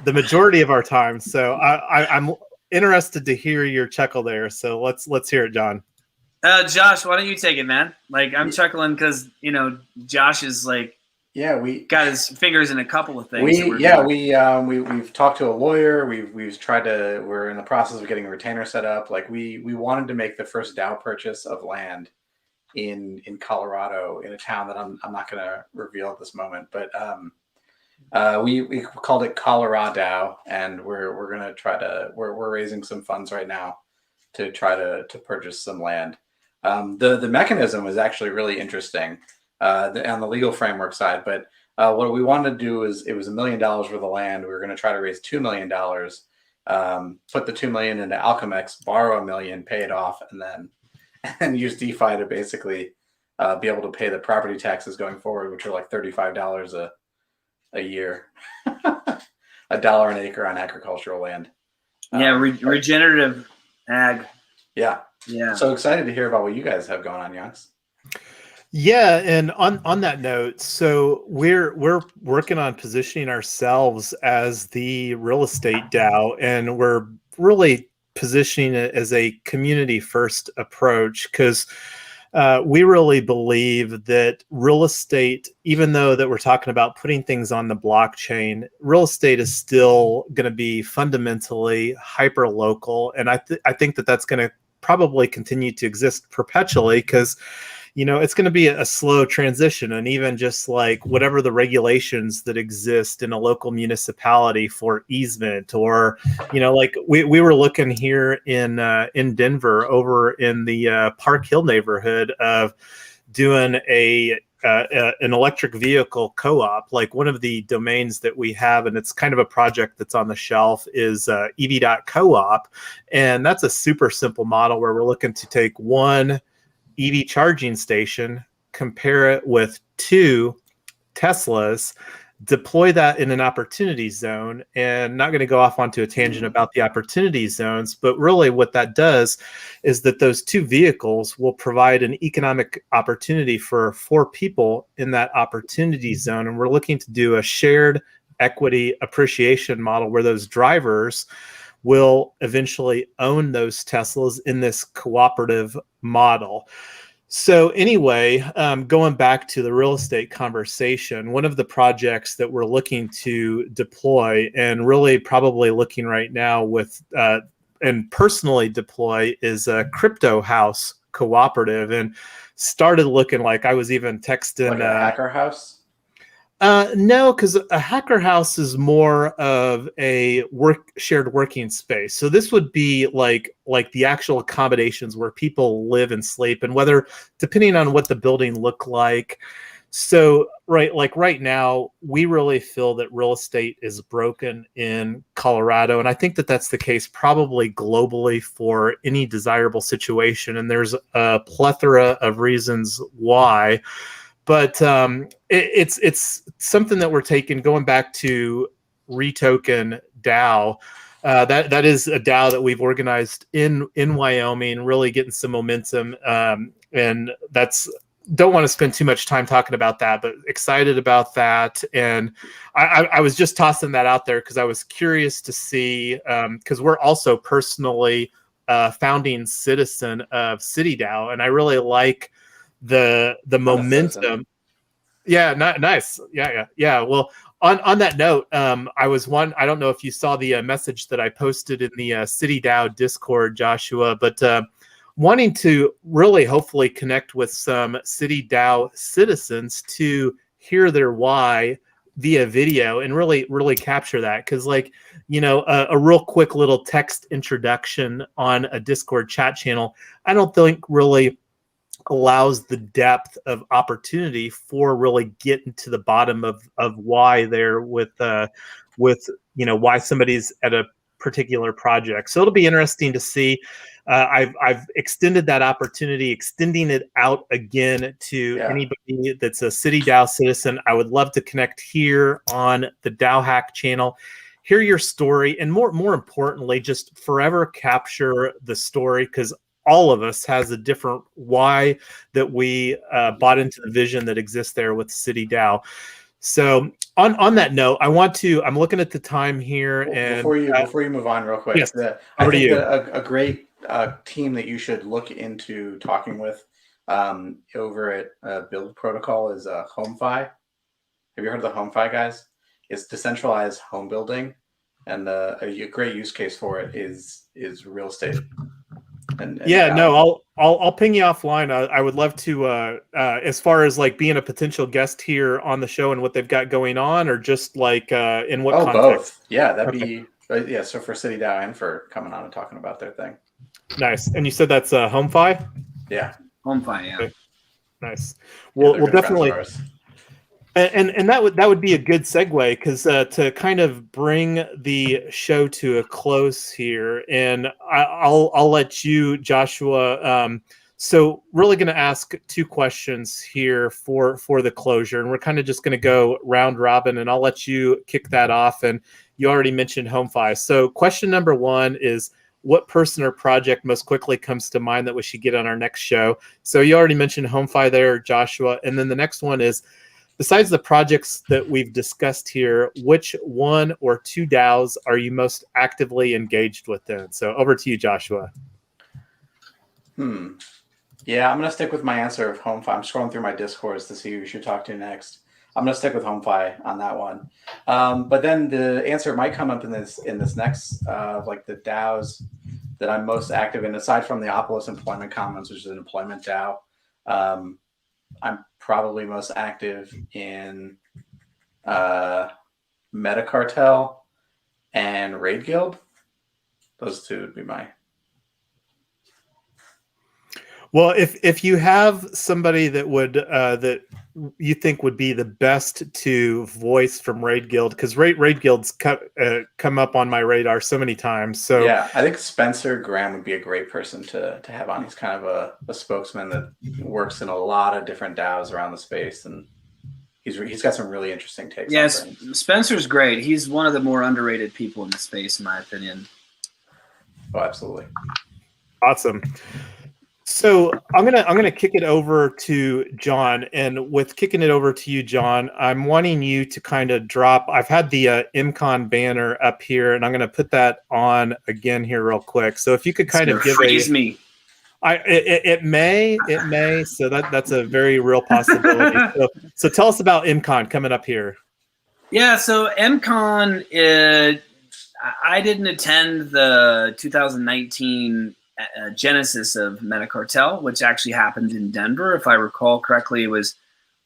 the majority of our time. So I'm interested to hear your chuckle there. So let's hear it, John. Josh, why don't you take it, man? Like I'm chuckling because Josh is like, we got his fingers in a couple of things. We've talked to a lawyer. We're in the process of getting a retainer set up. Like we wanted to make the first DAO purchase of land in Colorado in a town that I'm not going to reveal at this moment, but we called it Colorado, and we're going to try to we're raising some funds right now to try to purchase some land. The mechanism was actually really interesting. On the legal framework side, but what we wanted to do is it was $1 million worth of land. We were going to try to raise $2 million, put the $2 million into Alchemex, borrow $1 million, pay it off, and use DeFi to basically be able to pay the property taxes going forward, which are like $35 a year, $1 an acre on agricultural land. Regenerative ag. Yeah. So excited to hear about what you guys have going on, Youngs. Yeah, and on that note, so we're working on positioning ourselves as the real estate DAO, and we're really positioning it as a community first approach because we really believe that real estate, even though that we're talking about putting things on the blockchain, real estate is still going to be fundamentally hyper local, and I think that that's going to probably continue to exist perpetually because it's going to be a slow transition, and even just like whatever the regulations that exist in a local municipality for easement, or like we were looking here in Denver over in the Park Hill neighborhood of doing an electric vehicle co-op. Like one of the domains that we have, and it's kind of a project that's on the shelf, is EV.coop, and that's a super simple model where we're looking to take one EV charging station, compare it with 2 Teslas, deploy that in an opportunity zone, and not going to go off onto a tangent about the opportunity zones, but really what that does is that those 2 vehicles will provide an economic opportunity for 4 people in that opportunity zone. And we're looking to do a shared equity appreciation model where those drivers will eventually own those Teslas in this cooperative model. So anyway, going back to the real estate conversation, one of the projects that we're looking to deploy, and really probably looking right now with and personally deploy, is a crypto house cooperative, and started looking like I was even texting like a hacker house. No, because a hacker house is more of a shared working space. So this would be like the actual accommodations where people live and sleep, and whether, depending on what the building look like. So right now, we really feel that real estate is broken in Colorado, and I think that that's the case probably globally for any desirable situation. And there's a plethora of reasons why. But it's something that we're going back to Retoken DAO. That is a DAO that we've organized in Wyoming, really getting some momentum. And don't want to spend too much time talking about that, but excited about that. And I was just tossing that out there because I was curious to see, because we're also personally founding citizen of CityDAO, and I really like the momentum. Yeah, nice. Yeah. Well, on that note, I don't know if you saw the message that I posted in the CityDAO Discord, Joshua, but wanting to really hopefully connect with some CityDAO citizens to hear their why via video and really capture that. Because a real quick little text introduction on a Discord chat channel, I don't think really allows the depth of opportunity for really getting to the bottom of why they're with why somebody's at a particular project. So it'll be interesting to see. I've extended that opportunity, extending it out again to anybody that's a CityDAO citizen. I would love to connect here on the DAO Hack channel, hear your story, and more importantly, just forever capture the story, because all of us has a different why that we bought into the vision that exists there with CityDAO. So on that note, I'm looking at the time here, and before you move on real quick, yes, I think a great team that you should look into talking with over at Build Protocol is HomeFi. Have you heard of the HomeFi guys? It's decentralized home building, and a great use case for it is real estate. I'll ping you offline. I would love to, as far as being a potential guest here on the show and what they've got going on, or just in what context? Both. Yeah, that'd be so for CityDAO and for coming on and talking about their thing. Nice. And you said that's HomeFi? Yeah. HomeFi, yeah. Okay. Nice. We'll definitely. And that would be a good segue, because to kind of bring the show to a close here, and I'll let you, Joshua. So really going to ask two questions here for the closure, and we're kind of just going to go round robin, and I'll let you kick that off. And you already mentioned HomeFi. So question number one is, what person or project most quickly comes to mind that we should get on our next show? So you already mentioned HomeFi there, Joshua. And then the next one is, besides the projects that we've discussed here, which one or two DAOs are you most actively engaged within? So over to you, Joshua. Yeah, I'm going to stick with my answer of HomeFi. I'm scrolling through my Discords to see who we should talk to next. I'm going to stick with HomeFi on that one. But then the answer might come up in this next, the DAOs that I'm most active in, aside from the Opolis Employment Commons, which is an employment DAO. I'm probably most active in Metacartel and Raid Guild. Those two would be my. Well, if you have somebody that would that you think would be the best to voice from Raid Guild, because Raid Guild's come up on my radar so many times. So yeah, I think Spencer Graham would be a great person to have on. He's kind of a spokesman that works in a lot of different DAOs around the space, and he's got some really interesting takes. Yes, Spencer's great. He's one of the more underrated people in the space, in my opinion. Oh, absolutely. Awesome. So I'm gonna kick it over to John, and with kicking it over to you, John, I'm wanting you to kind of drop. I've had the MCon banner up here, and I'm gonna put that on again here real quick. So if you could kind of give me. It may. So that's a very real possibility. So tell us about MCon coming up here. Yeah. So MCon, I didn't attend the 2019. Genesis of Metacartel, which actually happened in Denver. If I recall correctly, it was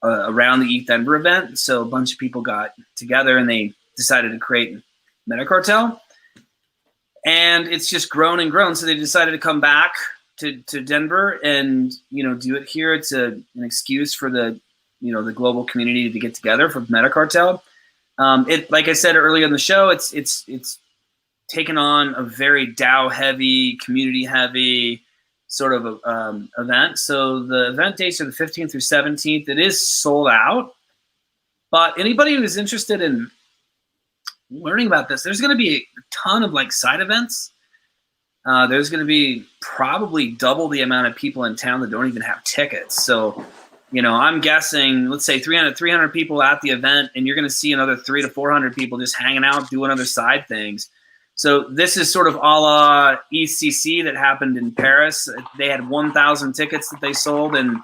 around the ETHDenver event. So a bunch of people got together and they decided to create Metacartel. And it's just grown and grown. So they decided to come back to Denver and, do it here. It's an excuse for the global community to get together for Metacartel. Like I said earlier in the show, it's taken on a very DAO heavy, community heavy sort of event. So the event dates are the 15th through 17th. It is sold out, but anybody who's interested in learning about this. There's going to be a ton of like side events. There's going to be probably double the amount of people in town that don't even have tickets. So, you know, I'm guessing, let's say 300 people at the event, and you're going to see another 300 to 400 people just hanging out, doing other side things. So this is sort of a la ECC that happened in Paris. They had 1,000 tickets that they sold, and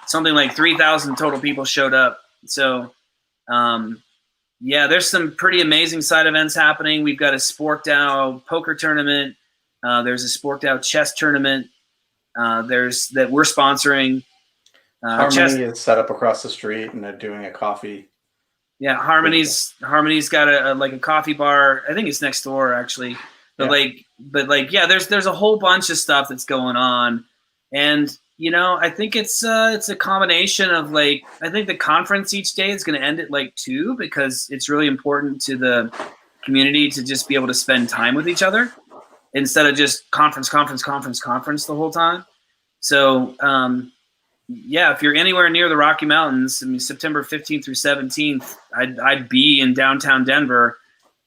something like 3,000 total people showed up. So, yeah, there's some pretty amazing side events happening. We've got a SporkDAO poker tournament. There's a SporkDAO chess tournament. There's that we're sponsoring. Harmony is set up across the street, and they're doing a coffee. Yeah, Harmony's got a coffee bar. I think it's next door actually. But yeah, there's a whole bunch of stuff that's going on, and you know, I think it's a combination of like, I think the conference each day is going to end at like 2 because it's really important to the community to just be able to spend time with each other instead of just conference the whole time. So, yeah, if you're anywhere near the Rocky Mountains, I mean, September 15th through 17th, I'd be in downtown Denver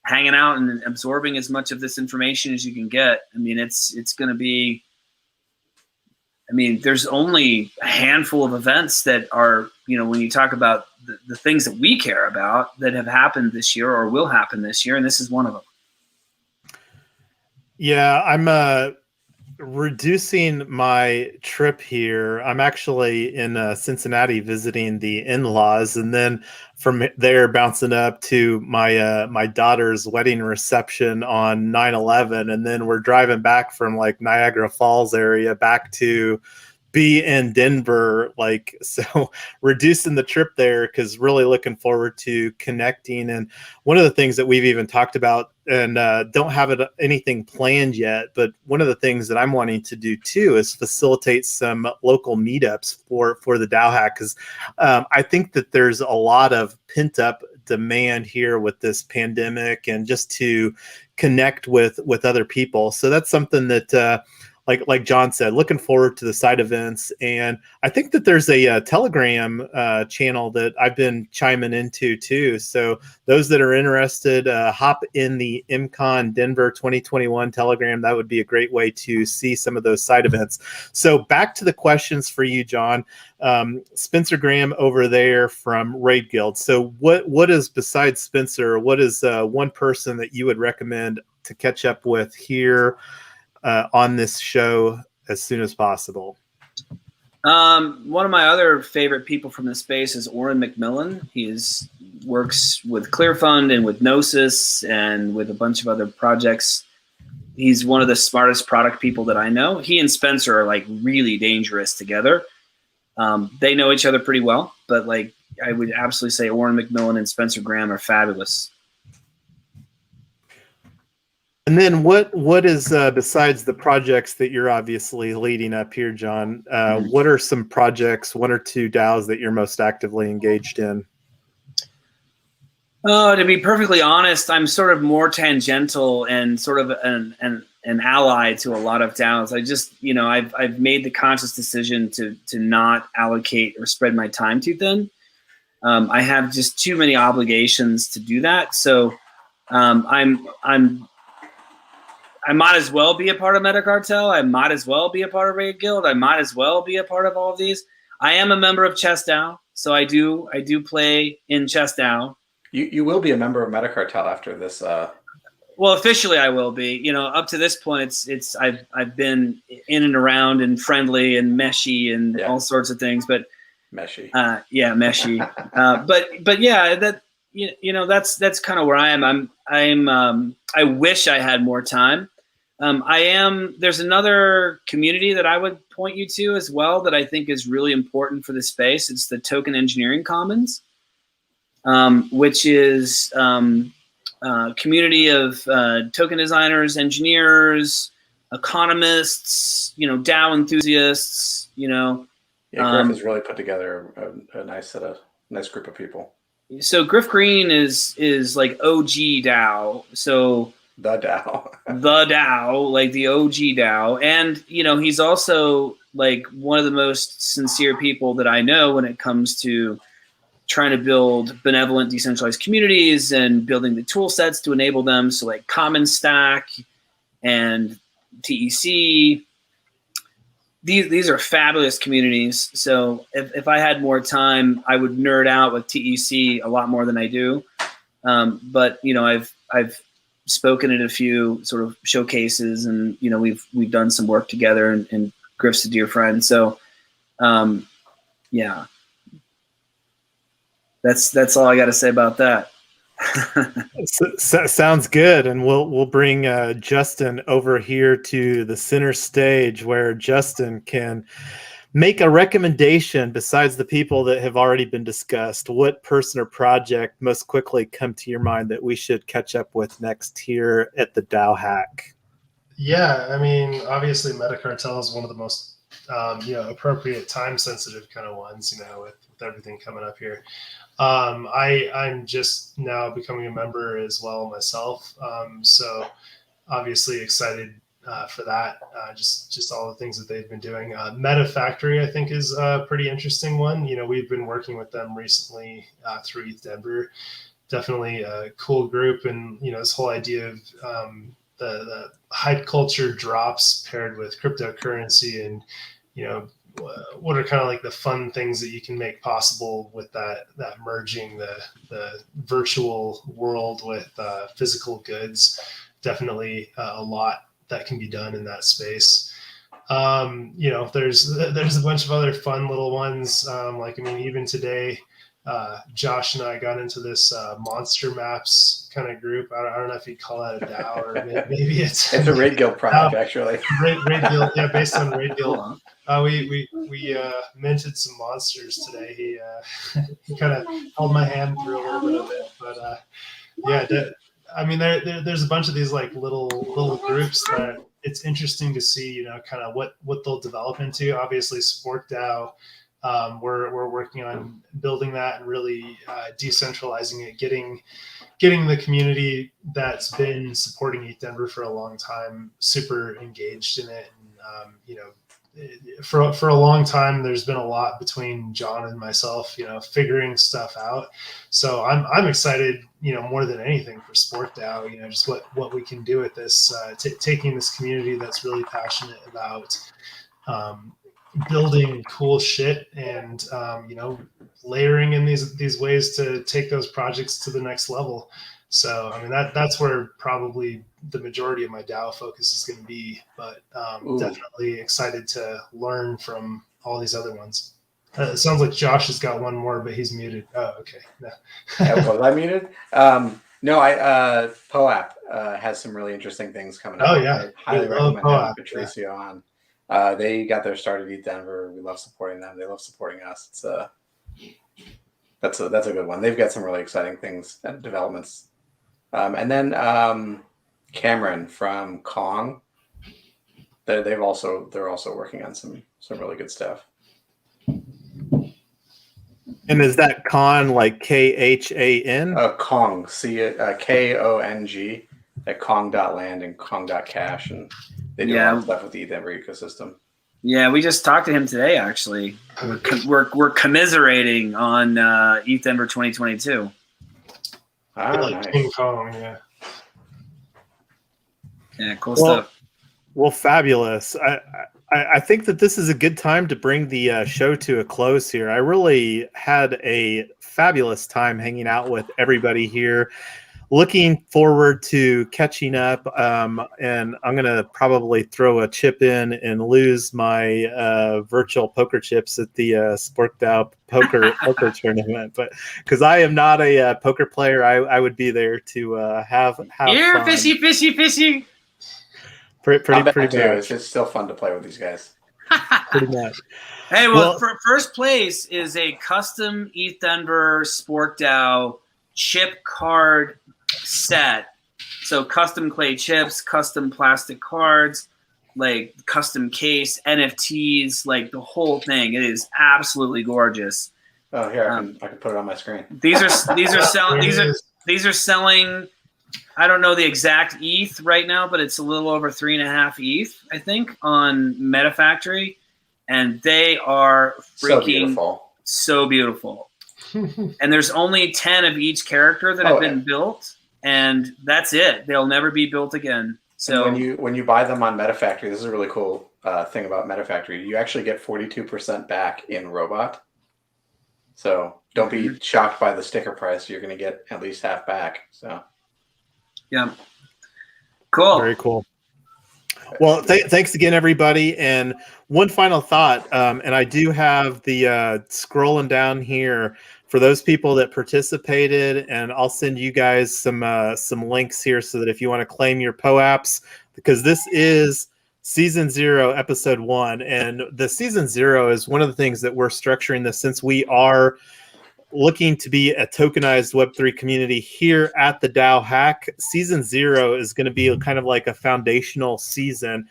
hanging out and absorbing as much of this information as you can get. I mean, it's going to be, I mean, there's only a handful of events that are, you know, when you talk about the things that we care about that have happened this year or will happen this year, and this is one of them. Yeah, I'm reducing my trip here. I'm actually in Cincinnati visiting the in-laws, and then from there bouncing up to my my daughter's wedding reception on 9/11, and then we're driving back from like Niagara Falls area back to be in Denver. Like, so reducing the trip there because really looking forward to connecting. And one of the things that we've even talked about, and don't have anything planned yet, but one of the things that I'm wanting to do too is facilitate some local meetups for the DAO Hack, because I think that there's a lot of pent up demand here with this pandemic and just to connect with other people. So that's something that like John said, looking forward to the side events. And I think that there's a Telegram channel that I've been chiming into too. So those that are interested, hop in the MCon Denver 2021 Telegram. That would be a great way to see some of those side events. So back to the questions for you, John. Spencer Graham over there from Raid Guild. So what is, besides Spencer, what is one person that you would recommend to catch up with here on this show as soon as possible? One of my other favorite people from this space is Oren McMillan. He works with ClearFund and with Gnosis and with a bunch of other projects. He's one of the smartest product people that I know. He and Spencer are like really dangerous together. They know each other pretty well, but like I would absolutely say Oren McMillan and Spencer Graham are fabulous. And then what is, besides the projects that you're obviously leading up here, John, what are some projects, 1 or 2 DAOs that you're most actively engaged in? To be perfectly honest, I'm sort of more tangential and sort of an ally to a lot of DAOs. I just, you know, I've made the conscious decision to not allocate or spread my time too thin. I have just too many obligations to do that. So I might as well be a part of Metacartel. I might as well be a part of Raid Guild. I might as well be a part of all of these. I am a member of SporkDAO, so I do play in SporkDAO. You will be a member of Metacartel after this. Well, officially I will be. You know, up to this point, I've been in and around and friendly and meshy and all sorts of things. But meshy, meshy. But yeah, that you know that's kind of where I am. I wish I had more time. There's another community that I would point you to as well that I think is really important for the space. It's the Token Engineering Commons, which is a community of token designers, engineers, economists, you know, DAO enthusiasts, you know. Yeah, Griff has really put together a nice group of people. So Griff Green is like OG DAO. So the DAO, like the OG DAO. And, you know, he's also like one of the most sincere people that I know when it comes to trying to build benevolent decentralized communities and building the tool sets to enable them. So like Common Stack and TEC, these are fabulous communities. So if I had more time, I would nerd out with TEC a lot more than I do. But you know, I've spoken at a few sort of showcases, and you know, we've done some work together, and Griff's a dear friend. So yeah, that's all I got to say about that. Sounds good, and we'll bring Justin over here to the center stage, where Justin can make a recommendation besides the people that have already been discussed. What person or project most quickly come to your mind that we should catch up with next here at the DAO Hack? Yeah, I mean, obviously Metacartel is one of the most appropriate, time-sensitive kind of ones, you know, with everything coming up here. I'm just now becoming a member as well myself, so obviously excited for that. Just all the things that they've been doing. Meta Factory, I think, is a pretty interesting one. You know, we've been working with them recently through ETHDenver. Definitely a cool group, and you know, this whole idea of the hype culture drops paired with cryptocurrency, and you know, what are kind of like the fun things that you can make possible with that merging the virtual world with physical goods. Definitely a lot that can be done in that space. You know, there's a bunch of other fun little ones. Like, I mean, even today, Josh and I got into this Monster Maps kind of group. I don't know if you'd call that a DAO, or maybe it's a Raid Guild product, actually. Raid Guild, yeah, based on Raid Guild. We minted some monsters today. He kind of held my hand through a little bit of it, but yeah, I mean, there's a bunch of these like little groups that it's interesting to see, you know, kind of what they'll develop into. Obviously, SporkDAO, we're working on building that and really decentralizing it, getting the community that's been supporting ETHDenver for a long time super engaged in it. And you know, for a long time, there's been a lot between John and myself, you know, figuring stuff out. So I'm excited, you know, more than anything for SporkDAO, you know, just what we can do with this, taking this community that's really passionate about building cool shit, and you know, layering in these ways to take those projects to the next level. So I mean, that's where probably the majority of my DAO focus is going to be, but definitely excited to learn from all these other ones. It sounds like Josh has got one more, but he's muted. Oh, okay. No. Was I muted? No, POAP has some really interesting things coming up. Oh yeah, I highly recommend having Patricio on. They got their start at ETHDenver. We love supporting them. They love supporting us. That's a good one. They've got some really exciting things and developments. And then Cameron from Kong. They're also working on some really good stuff. And is that Con like KHAN? Kong, KONG, at Kong.land and Kong.cash, and they do a lot of stuff with the ETHDenver ecosystem. Yeah, we just talked to him today. Actually, we're commiserating on ETHDenver 2022. Like King Kong, yeah. Yeah, cool stuff. Well, fabulous. I think that this is a good time to bring the show to a close here. I really had a fabulous time hanging out with everybody here. Looking forward to catching up, and I'm going to probably throw a chip in and lose my virtual poker chips at the SporkDAO poker tournament. But because I am not a poker player, I would be there to have Here, fun. fishy. Pretty much. It's still fun to play with these guys. Pretty much. Hey, well, first place is a custom ETHDenver SporkDAO chip card set. So custom clay chips, custom plastic cards, like custom case, NFTs, like the whole thing. It is absolutely gorgeous. Oh, here I can put it on my screen. These are selling. I don't know the exact ETH right now, but it's a little over 3.5 ETH, I think, on MetaFactory, and they are freaking so beautiful. and there's only 10 of each character that have been built, and that's it. They'll never be built again. So when you buy them on MetaFactory, this is a really cool thing about MetaFactory. You actually get 42% back in robot. So don't be shocked by the sticker price. You're going to get at least half back. So yeah, cool. Very cool. Well, thanks again, everybody. And one final thought, and I do have the scrolling down here for those people that participated, and I'll send you guys some links here so that if you want to claim your POAPs, because this is Season 0, Episode 1, and the Season 0 is one of the things that we're structuring this, since we are looking to be a tokenized Web3 community here at the DAO Hack. Season 0 is going to be kind of like a foundational season,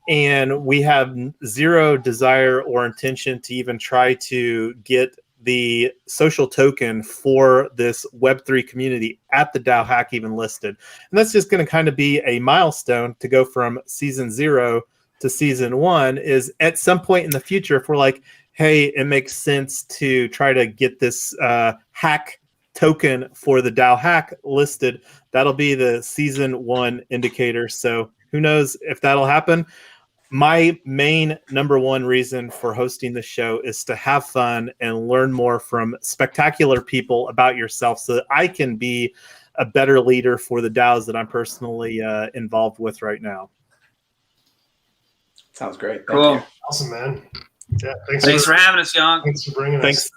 and we have zero desire or intention to even try to get the social token for this Web3 community at the DAO Hack even listed. And that's just going to kind of be a milestone to go from Season 0 to Season 1. Is at some point in the future, if we're like, hey, it makes sense to try to get this hack token for the DAO Hack listed, that'll be the Season 1 indicator. So who knows if that'll happen. My main number one reason for hosting the show is to have fun and learn more from spectacular people about yourself so that I can be a better leader for the DAOs that I'm personally involved with right now. Sounds great. Cool. Awesome, man. Yeah, thanks for having us, Young. Thanks for bringing us.